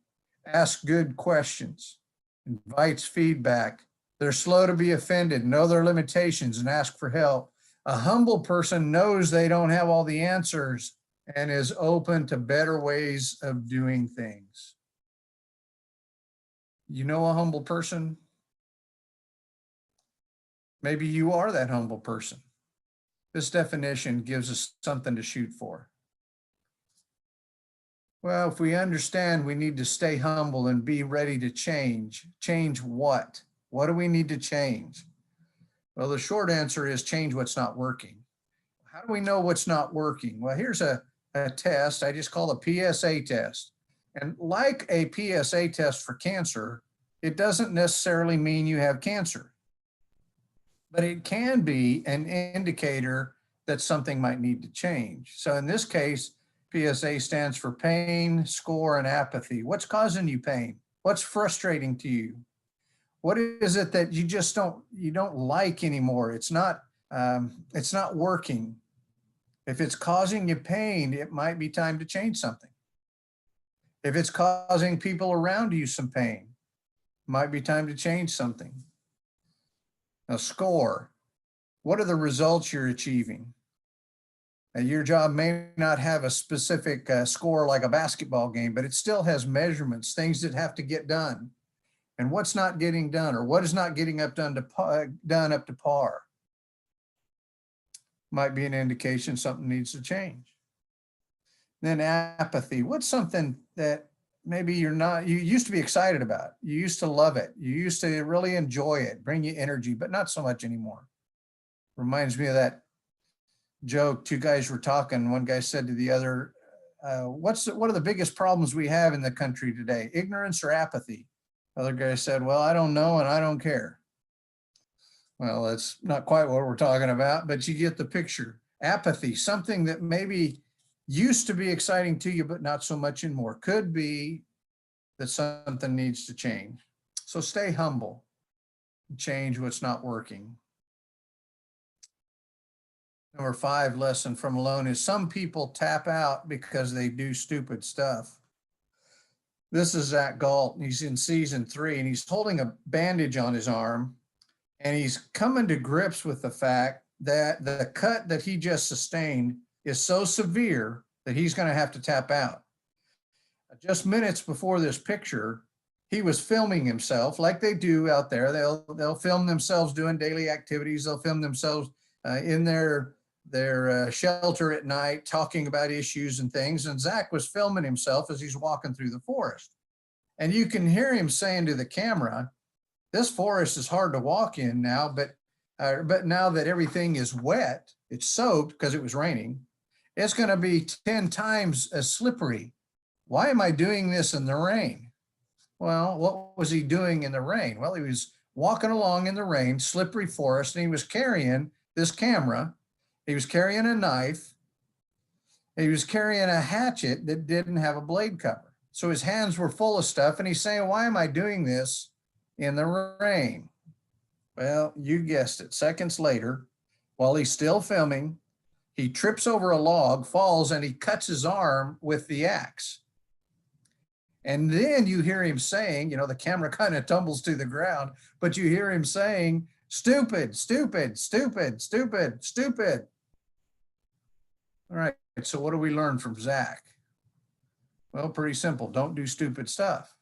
asks good questions, invites feedback. They're slow to be offended, know their limitations, and ask for help. A humble person knows they don't have all the answers and is open to better ways of doing things. You know a humble person? Maybe you are that humble person. This definition gives us something to shoot for. Well, if we understand we need to stay humble and be ready to change, change what? What do we need to change? Well, the short answer is change what's not working. How do we know what's not working? Well, here's a test I just call a PSA test. And like a PSA test for cancer, it doesn't necessarily mean you have cancer, but it can be an indicator that something might need to change. So in this case, PSA stands for pain, score, and apathy. What's causing you pain? What's frustrating to you? What is it that you just don't like anymore? It's not working. If it's causing you pain, it might be time to change something. If it's causing people around you some pain, it might be time to change something. Now, score. What are the results you're achieving? Your job may not have a specific score like a basketball game, but it still has measurements, things that have to get done. And what's not getting done, or what is not getting done up to par, might be an indication something needs to change. Then apathy. What's something that maybe you used to be excited about? You used to love it. You used to really enjoy it, bring you energy, but not so much anymore. Reminds me of that joke. Two guys were talking. One guy said to the other, what are the biggest problems we have in the country today? Ignorance or apathy? Other guy said, well, I don't know and I don't care. Well, that's not quite what we're talking about, but you get the picture. Apathy, something that maybe used to be exciting to you, but not so much anymore. Could be that something needs to change. So stay humble. change what's not working. Number 5 lesson from alone is some people tap out because they do stupid stuff. This is Zach Galt. He's in season 3 and he's holding a bandage on his arm, and he's coming to grips with the fact that the cut that he just sustained is so severe that he's going to have to tap out. Just minutes before this picture, he was filming himself like they do out there. They'll film themselves doing daily activities. They'll film themselves in their shelter at night, talking about issues and things. And Zach was filming himself as he's walking through the forest. And you can hear him saying to the camera, this forest is hard to walk in now, but now that everything is wet, it's soaked because it was raining, it's going to be 10 times as slippery. Why am I doing this in the rain? Well, what was he doing in the rain? Well, he was walking along in the rain, slippery forest, and he was carrying this camera. He was carrying a knife. He was carrying a hatchet that didn't have a blade cover. So his hands were full of stuff, and he's saying, why am I doing this in the rain? Well, you guessed it. Seconds later, while he's still filming, he trips over a log, falls, and he cuts his arm with the axe. And then you hear him saying, the camera kind of tumbles to the ground, but you hear him saying, stupid, stupid, stupid, stupid, stupid. All right, so what do we learn from Zach? Well, pretty simple. Don't do stupid stuff.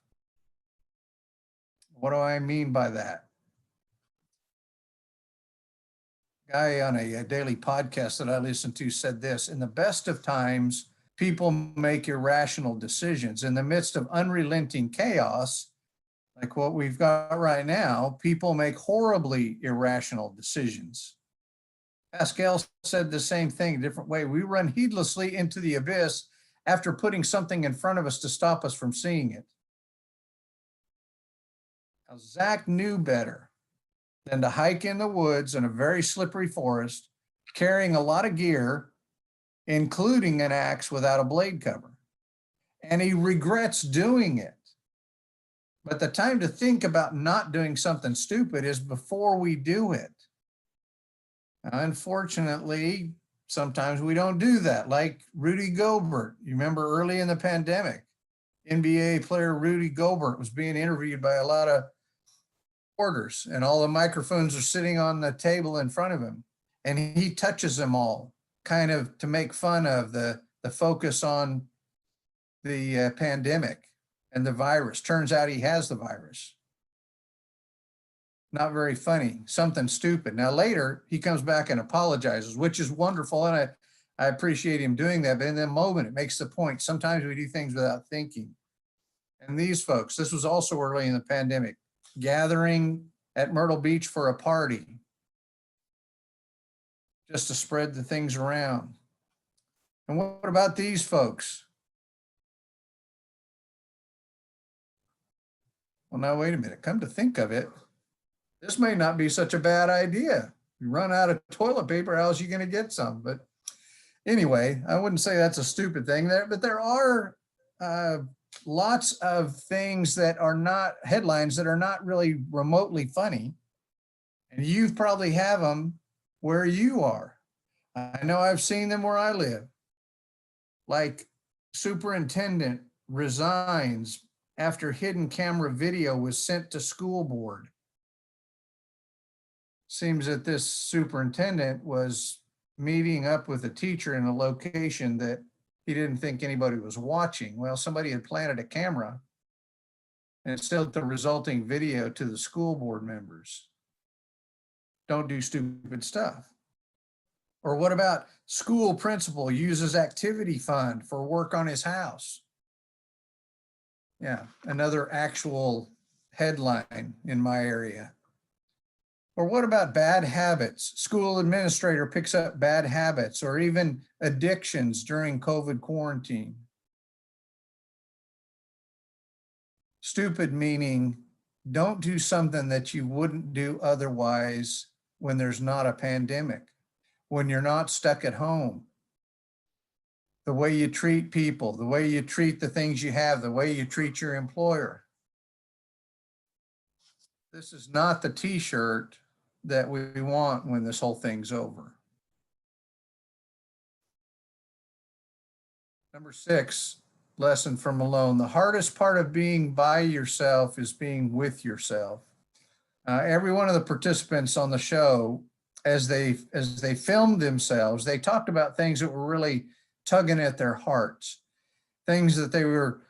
What do I mean by that? Guy on a daily podcast that I listen to said this: in the best of times, people make irrational decisions. In the midst of unrelenting chaos, like what we've got right now, people make horribly irrational decisions. Pascal said the same thing, a different way. We run heedlessly into the abyss after putting something in front of us to stop us from seeing it. Now, Zach knew better than to hike in the woods in a very slippery forest, carrying a lot of gear, including an axe without a blade cover. And he regrets doing it. But the time to think about not doing something stupid is before we do it. Unfortunately, sometimes we don't do that, like Rudy Gobert. You remember early in the pandemic, NBA player Rudy Gobert was being interviewed by a lot of reporters, and all the microphones are sitting on the table in front of him. And he touches them all, kind of to make fun of the focus on the pandemic and the virus. Turns out he has the virus. Not very funny, something stupid. Now later, he comes back and apologizes, which is wonderful. And I appreciate him doing that. But in the moment, it makes the point. Sometimes we do things without thinking. And these folks, this was also early in the pandemic, gathering at Myrtle Beach for a party just to spread the things around. And what about these folks? Well, now, wait a minute. Come to think of it, this may not be such a bad idea. You run out of toilet paper, how else are you going to get some? But anyway, I wouldn't say that's a stupid thing there, but there are lots of things that are not headlines that are not really remotely funny. And you probably have them where you are. I know I've seen them where I live. Like superintendent resigns after hidden camera video was sent to school board. Seems that this superintendent was meeting up with a teacher in a location that he didn't think anybody was watching. Well, somebody had planted a camera and sent the resulting video to the school board members. Don't do stupid stuff. Or what about school principal uses activity fund for work on his house? Yeah, another actual headline in my area. Or what about bad habits? School administrator picks up bad habits or even addictions during COVID quarantine. Stupid meaning don't do something that you wouldn't do otherwise when there's not a pandemic, when you're not stuck at home. The way you treat people, the way you treat the things you have, the way you treat your employer. This is not the t-shirt that we want when this whole thing's over. Number 6, lesson from Malone. The hardest part of being by yourself is being with yourself. Every one of the participants on the show, as they filmed themselves, they talked about things that were really tugging at their hearts, things that they were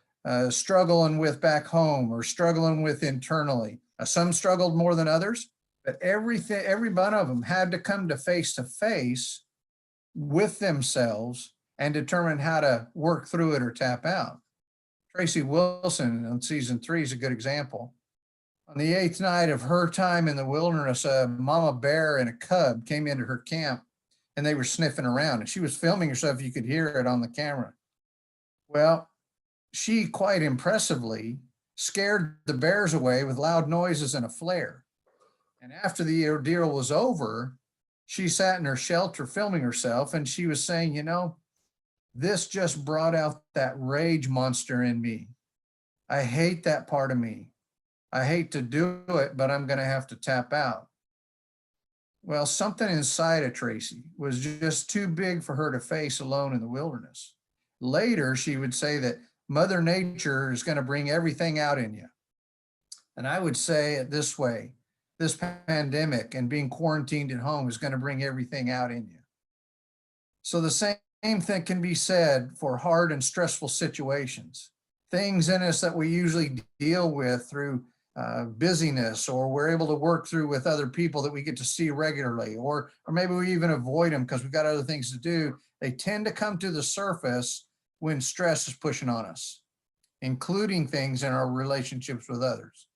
struggling with back home or struggling with internally. Some struggled more than others, but every one of them had to come to face with themselves and determine how to work through it or tap out. Tracy Wilson on season 3 is a good example. On the 8th night of her time in the wilderness, a mama bear and a cub came into her camp and they were sniffing around, and she was filming herself. You could hear it on the camera. Well, she quite impressively scared the bears away with loud noises and a flare. And after the ordeal was over, she sat in her shelter filming herself, and she was saying, you know, this just brought out that rage monster in me. I hate that part of me. I hate to do it, but I'm going to have to tap out. Well, something inside of Tracy was just too big for her to face alone in the wilderness. Later, she would say that Mother Nature is going to bring everything out in you. And I would say it this way: this pandemic and being quarantined at home is going to bring everything out in you. So the same thing can be said for hard and stressful situations. Things in us that we usually deal with through busyness, or we're able to work through with other people that we get to see regularly, or maybe we even avoid them because we've got other things to do. They tend to come to the surface when stress is pushing on us, including things in our relationships with others.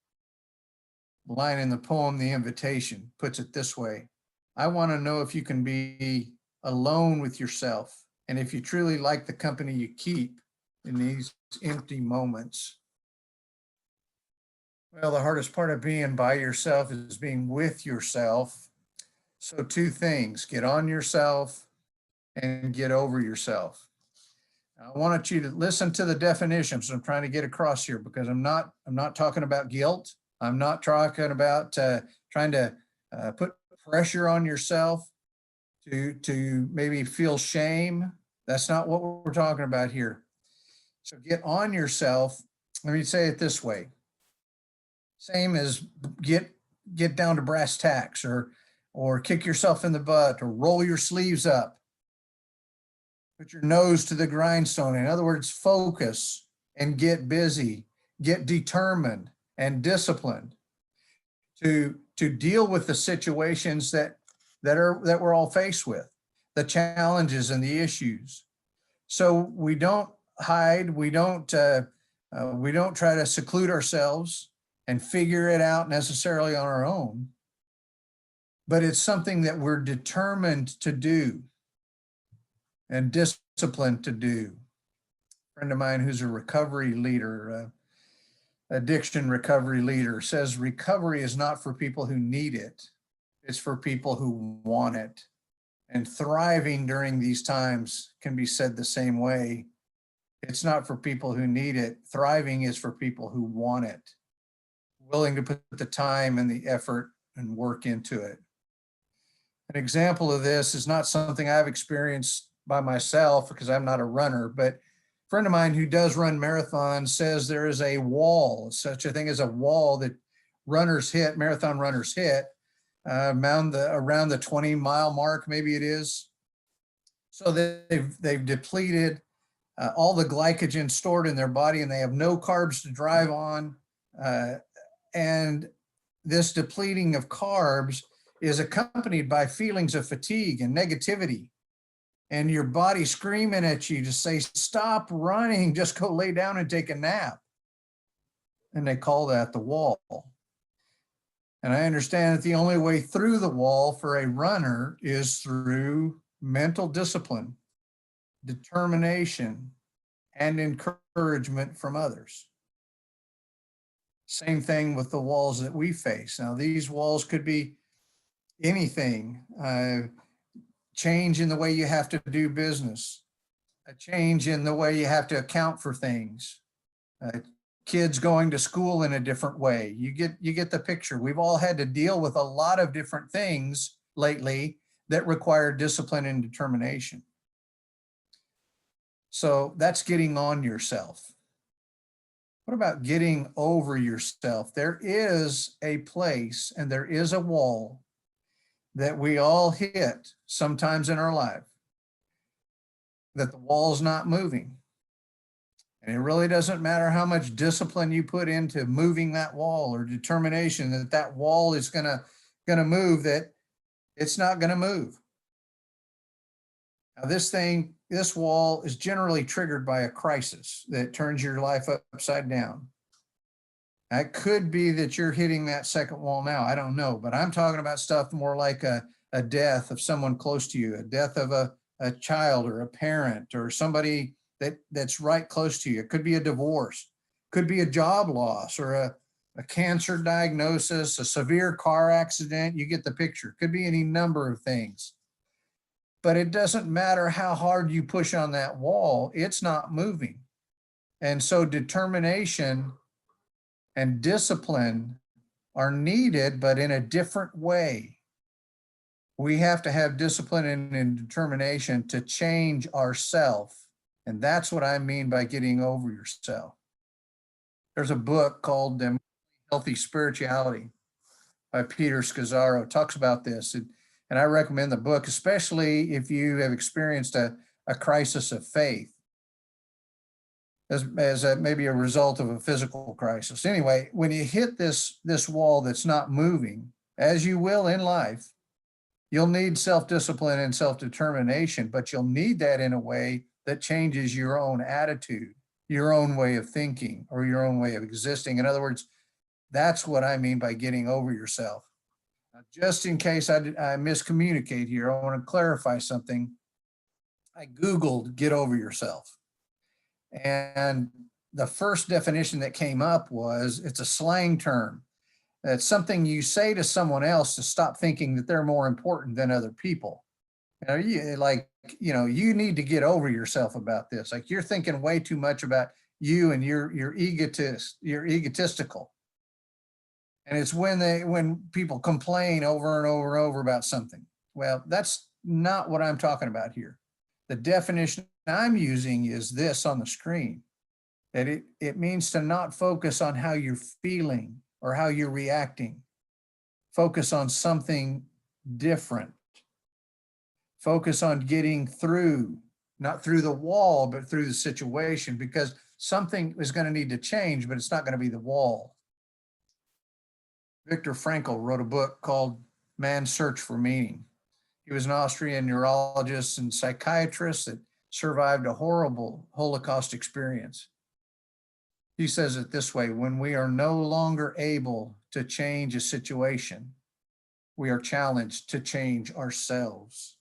The line in the poem, The Invitation, puts it this way: I want to know if you can be alone with yourself, and if you truly like the company you keep in these empty moments. Well, the hardest part of being by yourself is being with yourself. So 2 things: get on yourself and get over yourself. I want you to listen to the definitions I'm trying to get across here, because I'm not talking about guilt. I'm not talking about trying to put pressure on yourself to maybe feel shame. That's not what we're talking about here. So get on yourself. Let me say it this way. Same as get down to brass tacks, or kick yourself in the butt, or roll your sleeves up. Put your nose to the grindstone. In other words, focus and get busy, get determined and disciplined to deal with the situations that we're all faced with, the challenges and the issues. So we don't hide, we don't try to seclude ourselves and figure it out necessarily on our own, but it's something that we're determined to do and disciplined to do. A friend of mine who's a recovery leader, addiction recovery leader, says recovery is not for people who need it. It's for people who want it. And thriving during these times can be said the same way. It's not for people who need it. Thriving is for people who want it, willing to put the time and the effort and work into it. An example of this is not something I've experienced by myself, because I'm not a runner, but a friend of mine who does run marathons says there is a wall, such a thing as a wall that marathon runners hit around the 20-mile mark, maybe it is. So they've depleted all the glycogen stored in their body, and they have no carbs to drive on. And this depleting of carbs is accompanied by feelings of fatigue and negativity, and your body screaming at you to say, stop running, just go lay down and take a nap. And they call that the wall. And I understand that the only way through the wall for a runner is through mental discipline, determination, and encouragement from others. Same thing with the walls that we face. Now, these walls could be anything. Change in the way you have to do business, a change in the way you have to account for things, kids going to school in a different way. You get the picture. We've all had to deal with a lot of different things lately that require discipline and determination. So that's getting on yourself. What about getting over yourself? There is a place and there is a wall that we all hit sometimes in our life, that the wall's not moving. And it really doesn't matter how much discipline you put into moving that wall or determination that that wall is gonna move, that it's not gonna move. Now this wall is generally triggered by a crisis that turns your life upside down. It could be that you're hitting that second wall now. I don't know, but I'm talking about stuff more like a death of someone close to you, a death of a child or a parent or somebody that's right close to you. It could be a divorce, could be a job loss or a cancer diagnosis, a severe car accident. You get the picture. Could be any number of things. But it doesn't matter how hard you push on that wall, it's not moving. And so determination and discipline are needed, but in a different way. We have to have discipline and determination to change ourselves. And that's what I mean by getting over yourself. There's a book called Healthy Spirituality by Peter Scazzaro. It talks about this. And I recommend the book, especially if you have experienced a crisis of faith as maybe a result of a physical crisis. Anyway, when you hit this wall that's not moving, as you will in life, you'll need self-discipline and self-determination, but you'll need that in a way that changes your own attitude, your own way of thinking, or your own way of existing. In other words, that's what I mean by getting over yourself. Now, just in case I miscommunicate here, I want to clarify something. I Googled get over yourself. And the first definition that came up was it's a slang term. It's something you say to someone else to stop thinking that they're more important than other people. You need to get over yourself about this. Like you're thinking way too much about you and you're egotistical. And it's when people complain over and over and over about something. Well, that's not what I'm talking about here. The definition I'm using is this on the screen, that it means to not focus on how you're feeling or how you're reacting. Focus on something different. Focus on getting through, not through the wall, but through the situation, because something is going to need to change, but it's not going to be the wall. Viktor Frankl wrote a book called Man's Search for Meaning. He was an Austrian neurologist and psychiatrist that survived a horrible Holocaust experience. He says it this way: when we are no longer able to change a situation, we are challenged to change ourselves.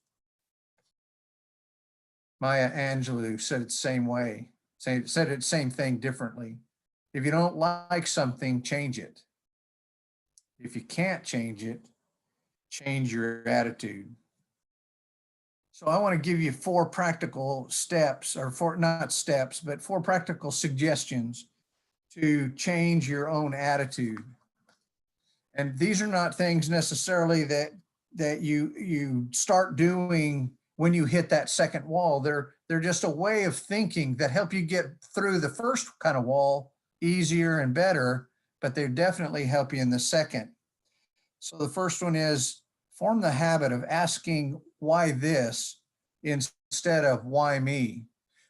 Maya Angelou said it the same way, said it same thing differently. If you don't like something, change it. If you can't change it, change your attitude. So I want to give you 4 practical steps, or 4 practical suggestions to change your own attitude. And these are not things necessarily that you start doing when you hit that second wall. They're just a way of thinking that help you get through the first kind of wall easier and better, but they definitely help you in the second. So the first one is form the habit of asking why this instead of why me.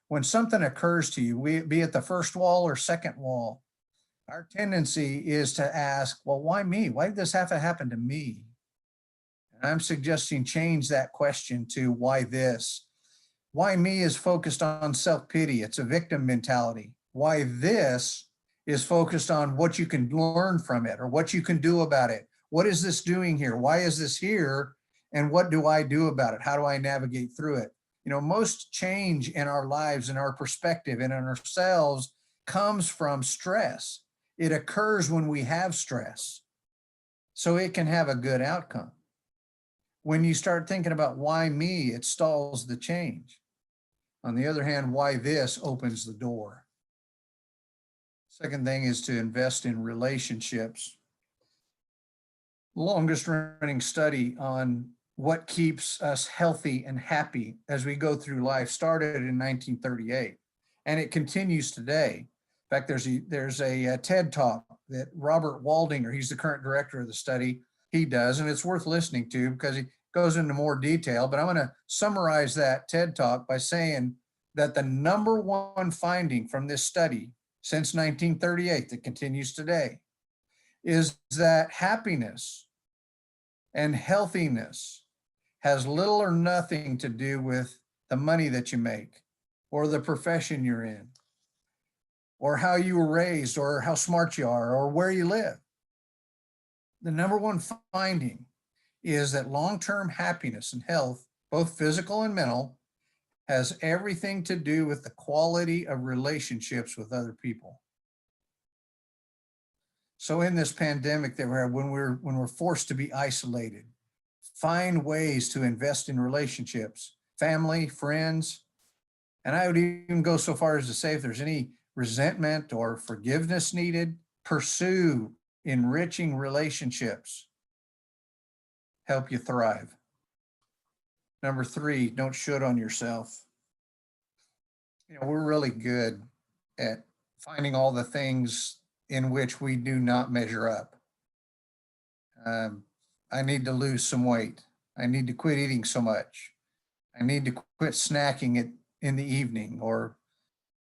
When something occurs to you, be it the first wall or second wall, our tendency is to ask, well, why me? Why did this have to happen to me? And I'm suggesting change that question to why this. Why me is focused on self-pity. It's a victim mentality. Why this is focused on what you can learn from it or what you can do about it. What is this doing here? Why is this here? And what do I do about it? How do I navigate through it? You know, most change in our lives and our perspective and in ourselves comes from stress. It occurs when we have stress, so it can have a good outcome. When you start thinking about why me, it stalls the change. On the other hand, why this opens the door. Second thing is to invest in relationships. Longest running study on what keeps us healthy and happy as we go through life started in 1938, and it continues today. In fact, there's a TED talk that Robert Waldinger, he's the current director of the study, he does, and it's worth listening to because he goes into more detail. But I'm going to summarize that TED talk by saying that the number one finding from this study since 1938 that continues today is that happiness and healthiness has little or nothing to do with the money that you make or the profession you're in or how you were raised or how smart you are or where you live. The number one finding is that long-term happiness and health, both physical and mental, has everything to do with the quality of relationships with other people. So in this pandemic that when we're forced to be isolated, find ways to invest in relationships, family, friends. And I would even go so far as to say if there's any resentment or forgiveness needed, pursue enriching relationships. Help you thrive. Number 3, don't should on yourself. We're really good at finding all the things in which we do not measure up. I need to lose some weight. I need to quit eating so much. I need to quit snacking in the evening, or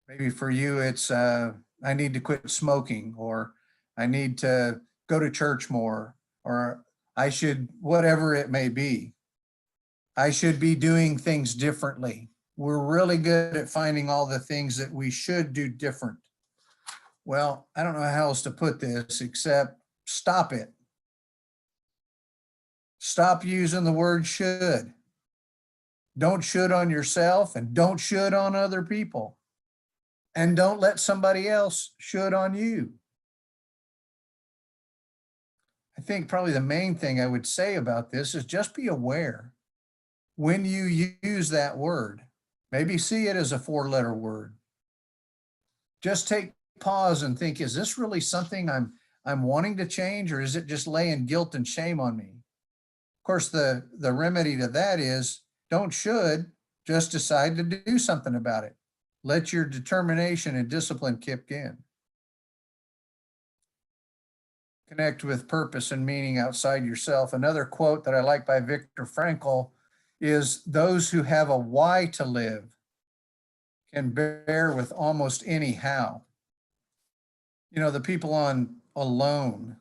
maybe for you, it's I need to quit smoking, or I need to go to church more, or I should, whatever it may be. I should be doing things differently. We're really good at finding all the things that we should do different. Well, I don't know how else to put this except stop it. Stop using the word should. Don't should on yourself and don't should on other people. And don't let somebody else should on you. I think probably the main thing I would say about this is just be aware when you use that word. Maybe see it as a 4-letter word. Just take pause and think, is this really something I'm wanting to change, or is it just laying guilt and shame on me? Of course, the remedy to that is don't should, just decide to do something about it. Let your determination and discipline kick in. Connect with purpose and meaning outside yourself. Another quote that I like by Viktor Frankl is, those who have a why to live can bear with almost any how. The people on Alone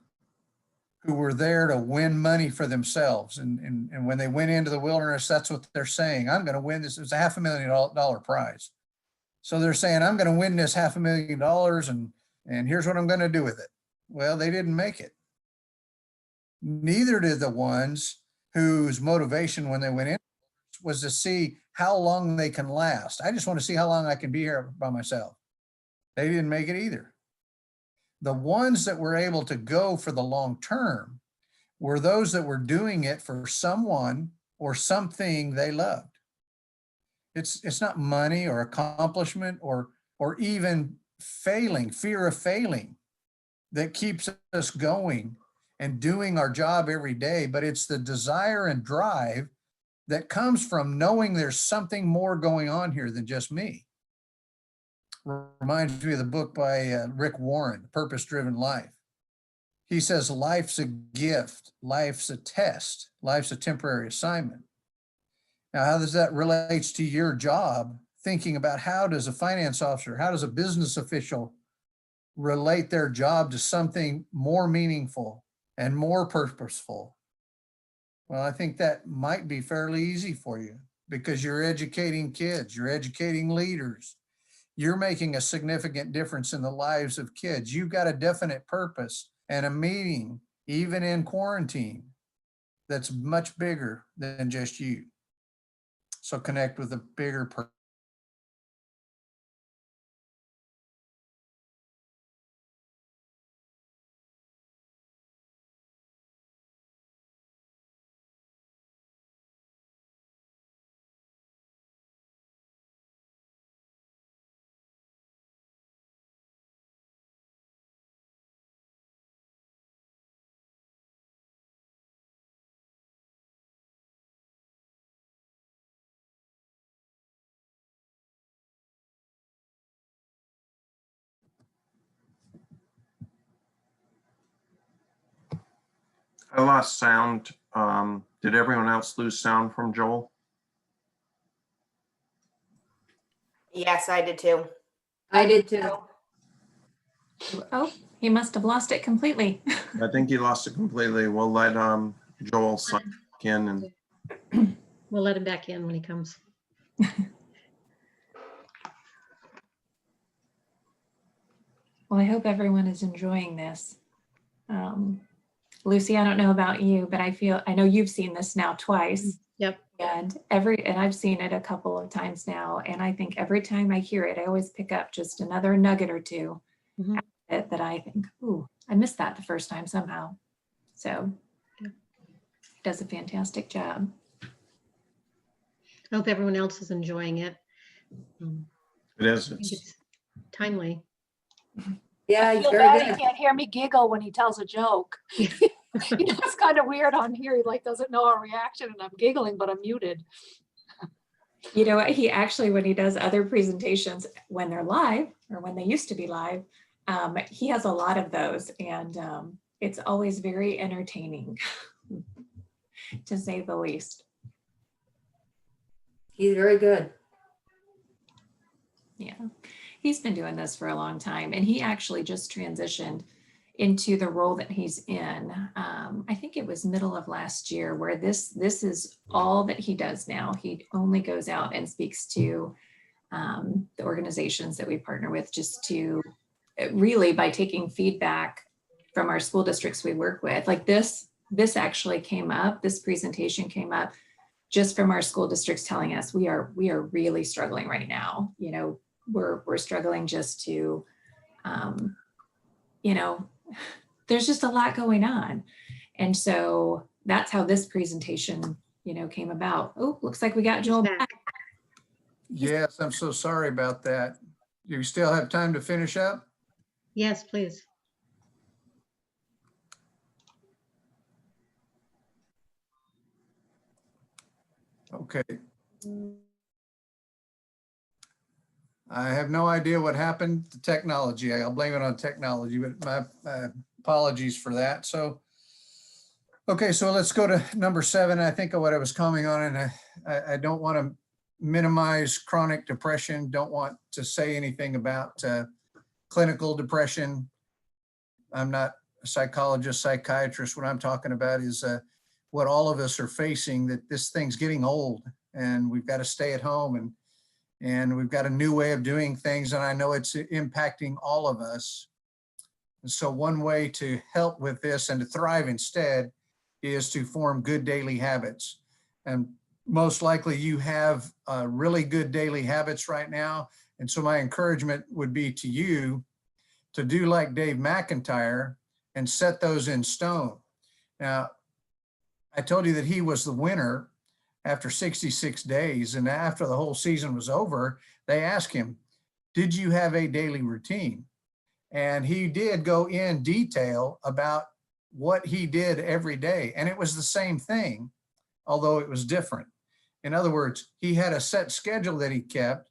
who were there to win money for themselves. And when they went into the wilderness, that's what they're saying. I'm going to win this. It's a $500,000 prize. So they're saying, I'm going to win this $500,000 and here's what I'm going to do with it. Well, they didn't make it. Neither did the ones whose motivation when they went in was to see how long they can last. I just want to see how long I can be here by myself. They didn't make it either. The ones that were able to go for the long term were those that were doing it for someone or something they loved. It's not money or accomplishment or even fear of failing that keeps us going and doing our job every day, but it's the desire and drive that comes from knowing there's something more going on here than just me. Reminds me of the book by Rick Warren, Purpose Driven Life. He says, life's a gift, life's a test, life's a temporary assignment. Now, how does that relate to your job? Thinking about how does a finance officer, how does a business official relate their job to something more meaningful and more purposeful? Well, I think that might be fairly easy for you because you're educating kids, you're educating leaders. You're making a significant difference in the lives of kids. You've got a definite purpose and a meaning, even in quarantine, that's much bigger than just you. So connect with a bigger purpose. I lost sound. Did everyone else lose sound from Joel? Yes, I did too. I did too. Oh, he must have lost it completely. I think he lost it completely. We'll let Joel sign back in and We'll let him back in when he comes. Well, I hope everyone is enjoying this. Lucy, I don't know about you, but I know you've seen this now twice. Yep. And I've seen it a couple of times now. And I think every time I hear it, I always pick up just another nugget or two Mhm. that I think, ooh, I missed that the first time somehow. So Yeah. he does a fantastic job. I hope everyone else is enjoying it. it is. I think it's timely. Yeah, I he's feel very bad he good. can't hear me giggle when he tells a joke. You know, it's kind of weird on here. He like doesn't know our reaction and I'm giggling, but I'm muted. You know what? He actually, when he does other presentations, when they're live or when they used to be live, he has a lot of those, and it's always very entertaining, to say the least. He's very good. Yeah, he's been doing this for a long time, and he actually just transitioned into the role that he's in. I think it was middle of last year, where this is all that he does now. He only goes out and speaks to the organizations that we partner with, just to really, by taking feedback from our school districts we work with. Like this actually came up, this presentation came up just from our school districts telling us we are really struggling right now. You know, we're struggling just to, you know, there's just a lot going on. And so that's how this presentation, you know, came about. Oh, looks like we got Joel back. Yes, I'm so sorry about that. You still have time to finish up? Yes, please. Okay. I have no idea what happened to technology. I'll blame it on technology, but my apologies for that. So, okay, so let's go to number 7. I think of what I was commenting on, and I don't want to minimize chronic depression. Don't want to say anything about clinical depression. I'm not a psychologist, psychiatrist. What I'm talking about is what all of us are facing, that this thing's getting old and we've got to stay at home, and we've got a new way of doing things. And I know it's impacting all of us. And so one way to help with this and to thrive instead is to form good daily habits. And most likely you have really good daily habits right now. And so my encouragement would be to you to do like Dave McIntyre and set those in stone. Now, I told you that he was the winner after 66 days. And after the whole season was over, they asked him, did you have a daily routine? And he did go in detail about what he did every day. And it was the same thing, although it was different. In other words, he had a set schedule that he kept,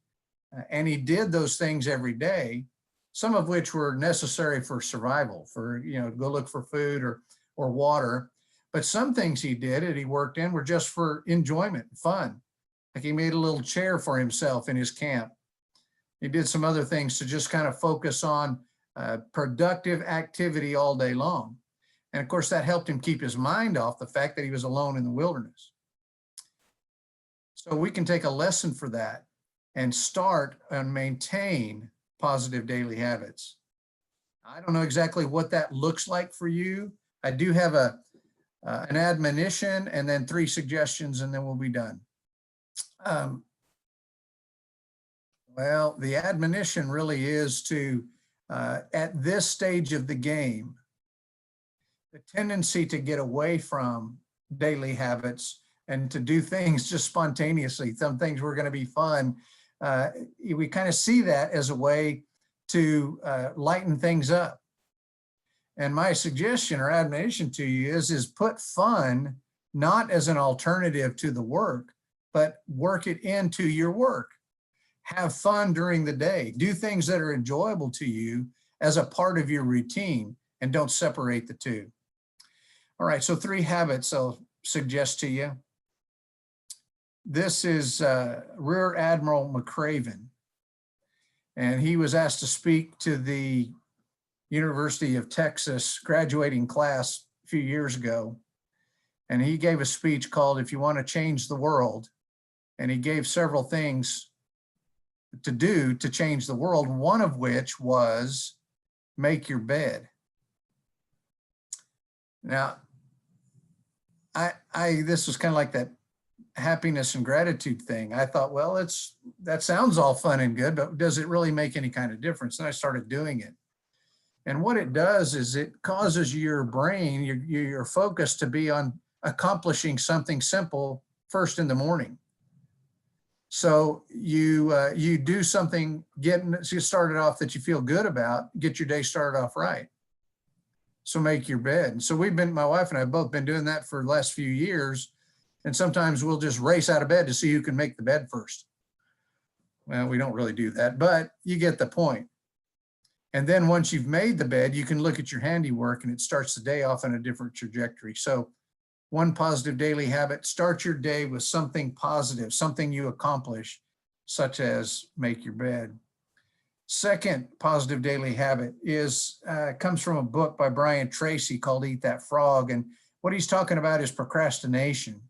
and he did those things every day, some of which were necessary for survival, for, you know, to go look for food or water. But some things he did that he worked in were just for enjoyment, fun. Like he made a little chair for himself in his camp. He did some other things to just kind of focus on productive activity all day long. And of course, that helped him keep his mind off the fact that he was alone in the wilderness. So we can take a lesson for that and start and maintain positive daily habits. I don't know exactly what that looks like for you. I do have an admonition and then 3 suggestions, and then we'll be done. Well, the admonition really is to, at this stage of the game, the tendency to get away from daily habits and to do things just spontaneously. Some things were going to be fun. We kind of see that as a way to lighten things up. And my suggestion or admonition to you is put fun not as an alternative to the work, but work it into your work. Have fun during the day. Do things that are enjoyable to you as a part of your routine, and don't separate the two. All right, so 3 habits I'll suggest to you. This is Rear Admiral McCraven, and he was asked to speak to the University of Texas graduating class a few years ago. And he gave a speech called "If You Want to Change the World." And he gave several things to do to change the world, one of which was make your bed. Now, this was kind of like that happiness and gratitude thing. I thought, well, that sounds all fun and good, but does it really make any kind of difference? And I started doing it. And what it does is it causes your brain, your focus to be on accomplishing something simple first in the morning. So you do something, you started off that you feel good about, get your day started off right. So make your bed. And so my wife and I have both been doing that for the last few years. And sometimes we'll just race out of bed to see who can make the bed first. Well, we don't really do that, but you get the point. And then once you've made the bed, you can look at your handiwork and it starts the day off on a different trajectory. So one positive daily habit, start your day with something positive, something you accomplish, such as make your bed. Second positive daily habit comes from a book by Brian Tracy called Eat That Frog. And what he's talking about is procrastination.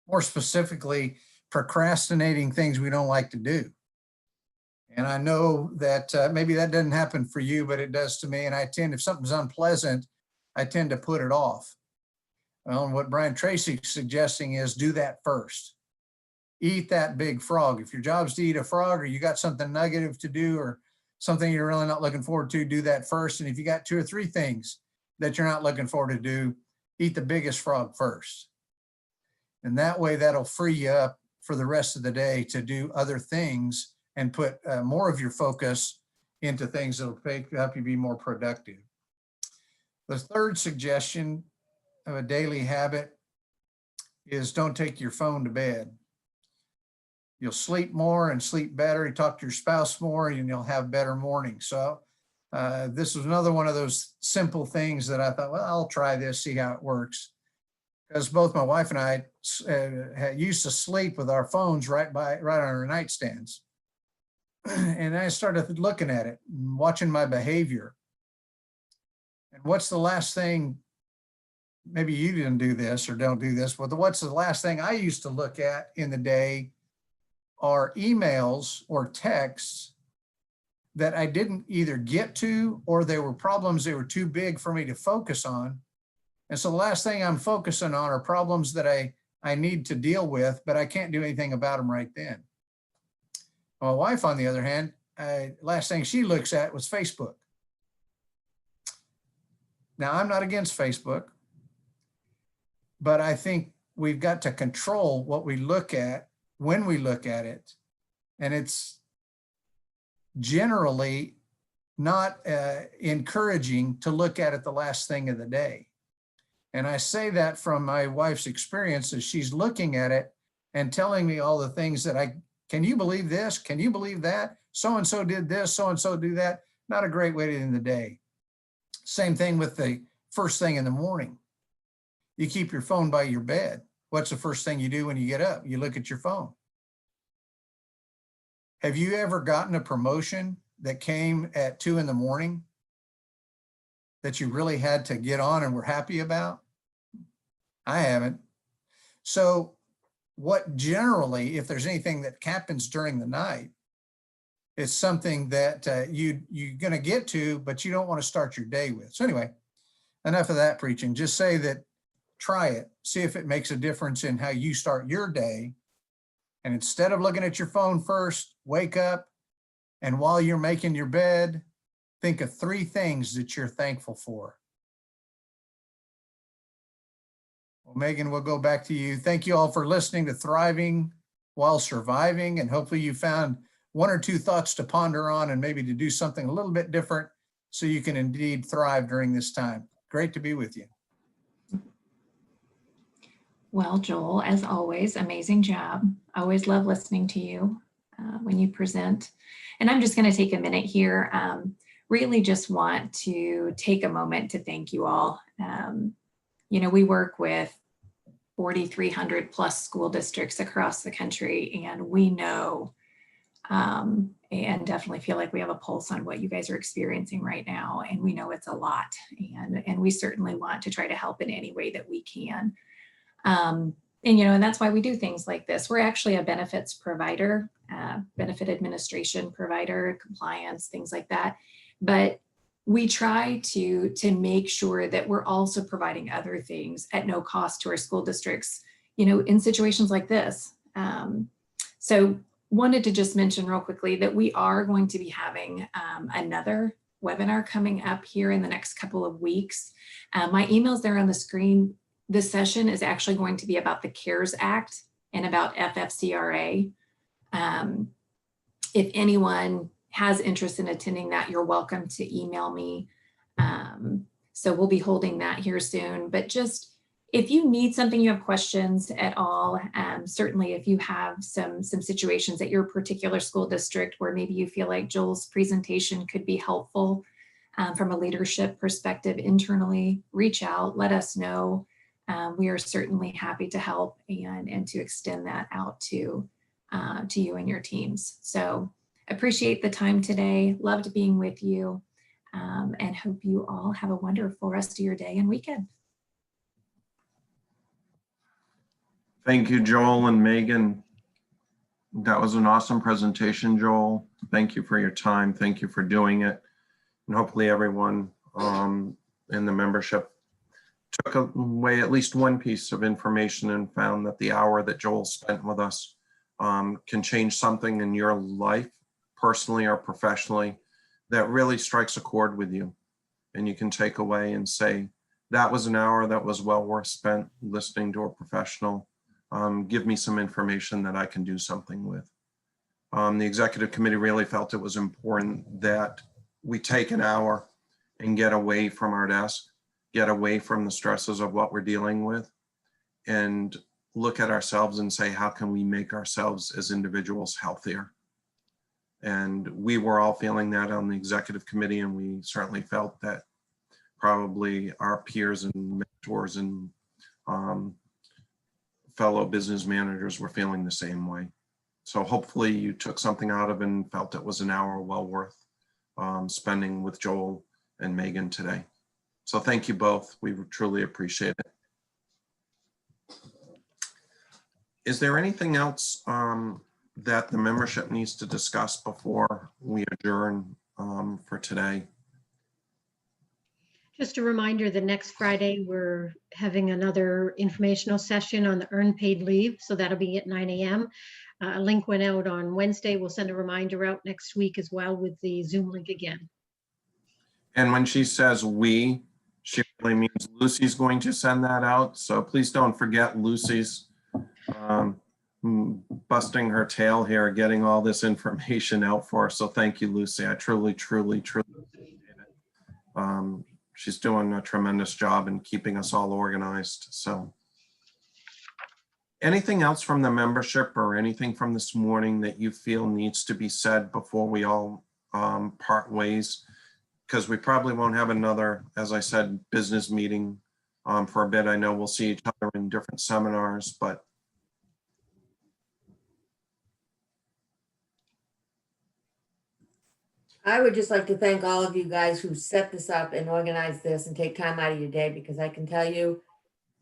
More specifically, procrastinating things we don't like to do. And I know that maybe that doesn't happen for you, but it does to me. And if something's unpleasant, I tend to put it off. Well, and what Brian Tracy's suggesting is do that first. Eat that big frog. If your job's to eat a frog, or you got something negative to do, or something you're really not looking forward to, do that first. And if you got 2 or 3 things that you're not looking forward to do, eat the biggest frog first. And that way that'll free you up for the rest of the day to do other things and put more of your focus into things that will help you be more productive. The third suggestion of a daily habit is don't take your phone to bed. You'll sleep more and sleep better. You talk to your spouse more and you'll have better mornings. So this was another one of those simple things that I thought, well, I'll try this, see how it works. Because both my wife and I used to sleep with our phones right on our nightstands. And I started looking at it and watching my behavior. And what's the last thing, maybe you didn't do this or don't do this, but what's the last thing I used to look at in the day are emails or texts that I didn't either get to, or they were problems that were too big for me to focus on. And so the last thing I'm focusing on are problems that I need to deal with, but I can't do anything about them right then. My wife, on the other hand, last thing she looks at was Facebook. Now, I'm not against Facebook, but I think we've got to control what we look at when we look at it. And it's generally not encouraging to look at it the last thing of the day. And I say that from my wife's experience as she's looking at it and telling me all the things that can you believe this? Can you believe that? So-and-so did this, so-and-so do that. Not a great way to end the day. Same thing with the first thing in the morning. You keep your phone by your bed. What's the first thing you do when you get up? You look at your phone. Have you ever gotten a promotion that came at 2 in the morning that you really had to get on and were happy about? I haven't. So what generally, if there's anything that happens during the night, it's something that you're going to get to, but you don't want to start your day with. So anyway, enough of that preaching. Just say that, try it, see if it makes a difference in how you start your day. And instead of looking at your phone first, wake up, and while you're making your bed, think of 3 things that you're thankful for. Well, Megan, we'll go back to you. Thank you all for listening to Thriving While Surviving, and hopefully you found 1 or 2 thoughts to ponder on and maybe to do something a little bit different so you can indeed thrive during this time. Great to be with you. Well, Joel, as always, amazing job. I always love listening to you when you present. And I'm just going to take a minute here. Really just want to take a moment to thank you all. You know, we work with 4,300 plus school districts across the country, and we know and definitely feel like we have a pulse on what you guys are experiencing right now. And we know it's a lot, and we certainly want to try to help in any way that we can. And, you know, and that's why we do things like this. We're actually a benefits provider, benefit administration provider, compliance, things like that. But we try to make sure that we're also providing other things at no cost to our school districts, you know, in situations like this. So wanted to just mention real quickly that we are going to be having another webinar coming up here in the next couple of weeks. My email's there on the screen. This session is actually going to be about the CARES Act and about FFCRA. If anyone has interest in attending that, you're welcome to email me. So we'll be holding that here soon, but just if you need something, you have questions at all, certainly if you have some situations at your particular school district where maybe you feel like Joel's presentation could be helpful from a leadership perspective internally, reach out, let us know. We are certainly happy to help and to extend that out to you and your teams. So appreciate the time today. Loved being with you, and hope you all have a wonderful rest of your day and weekend. Thank you, Joel and Megan. That was an awesome presentation, Joel. Thank you for your time. Thank you for doing it. And hopefully everyone in the membership took away at least one piece of information and found that the hour that Joel spent with us can change something in your life, personally or professionally, that really strikes a chord with you. And you can take away and say, that was an hour that was well worth spent listening to a professional. Give me some information that I can do something with. The executive committee really felt it was important that we take an hour and get away from our desk, get away from the stresses of what we're dealing with, and look at ourselves and say, how can we make ourselves as individuals healthier? And we were all feeling that on the executive committee, and we certainly felt that probably our peers and mentors and fellow business managers were feeling the same way. So hopefully you took something out of it and felt it was an hour well worth spending with Joel and Megan today. So thank you both. We truly appreciate it. Is there anything else that the membership needs to discuss before we adjourn for today? Just a reminder that next Friday, we're having another informational session on the earned paid leave. So that'll be at 9 a.m. A link went out on Wednesday. We'll send a reminder out next week as well with the Zoom link again. And when she says we, she really means Lucy's going to send that out. So please don't forget Lucy's busting her tail here, getting all this information out for us. So thank you, Lucy. I truly, truly, truly appreciate it. She's doing a tremendous job in keeping us all organized. So anything else from the membership or anything from this morning that you feel needs to be said before we all part ways? Because we probably won't have another, as I said, business meeting for a bit. I know we'll see each other in different seminars, but I would just like to thank all of you guys who set this up and organized this and take time out of your day, because I can tell you,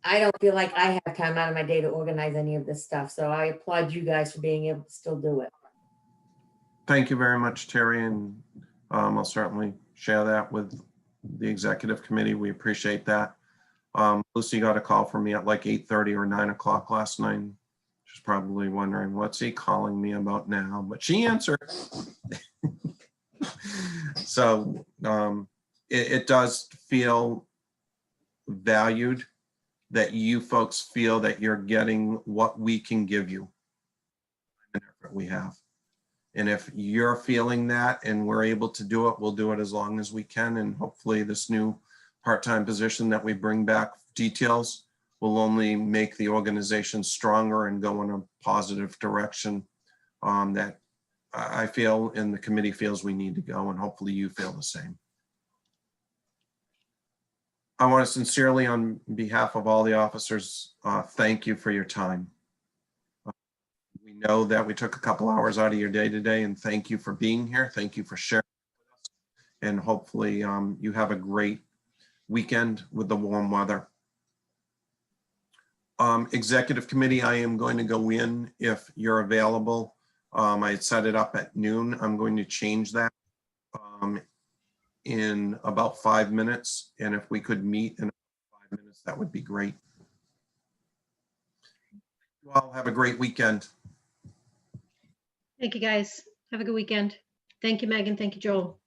I don't feel like I have time out of my day to organize any of this stuff. So I applaud you guys for being able to still do it. thank you very much, Terry. And I'll certainly share that with the executive committee. We appreciate that. Lucy got a call from me at like 8:30 or 9 o'clock last night. She's probably wondering, what's he calling me about now? But she answered. So it does feel valued that you folks feel that you're getting what we can give you and effort we have. And if you're feeling that and we're able to do it, we'll do it as long as we can. And hopefully this new part-time position that we bring back details will only make the organization stronger and go in a positive direction that I feel and the committee feels we need to go, and hopefully you feel the same. I want to sincerely, on behalf of all the officers, thank you for your time. We know that we took a couple hours out of your day today, and thank you for being here. Thank you for sharing with us. And hopefully you have a great weekend with the warm weather. Executive committee, I am going to go in if you're available. I had set it up at noon. I'm going to change that in about 5 minutes. And if we could meet in 5 minutes, that would be great. You all have a great weekend. Thank you, guys. Have a good weekend. Thank you, Megan. Thank you, Joel.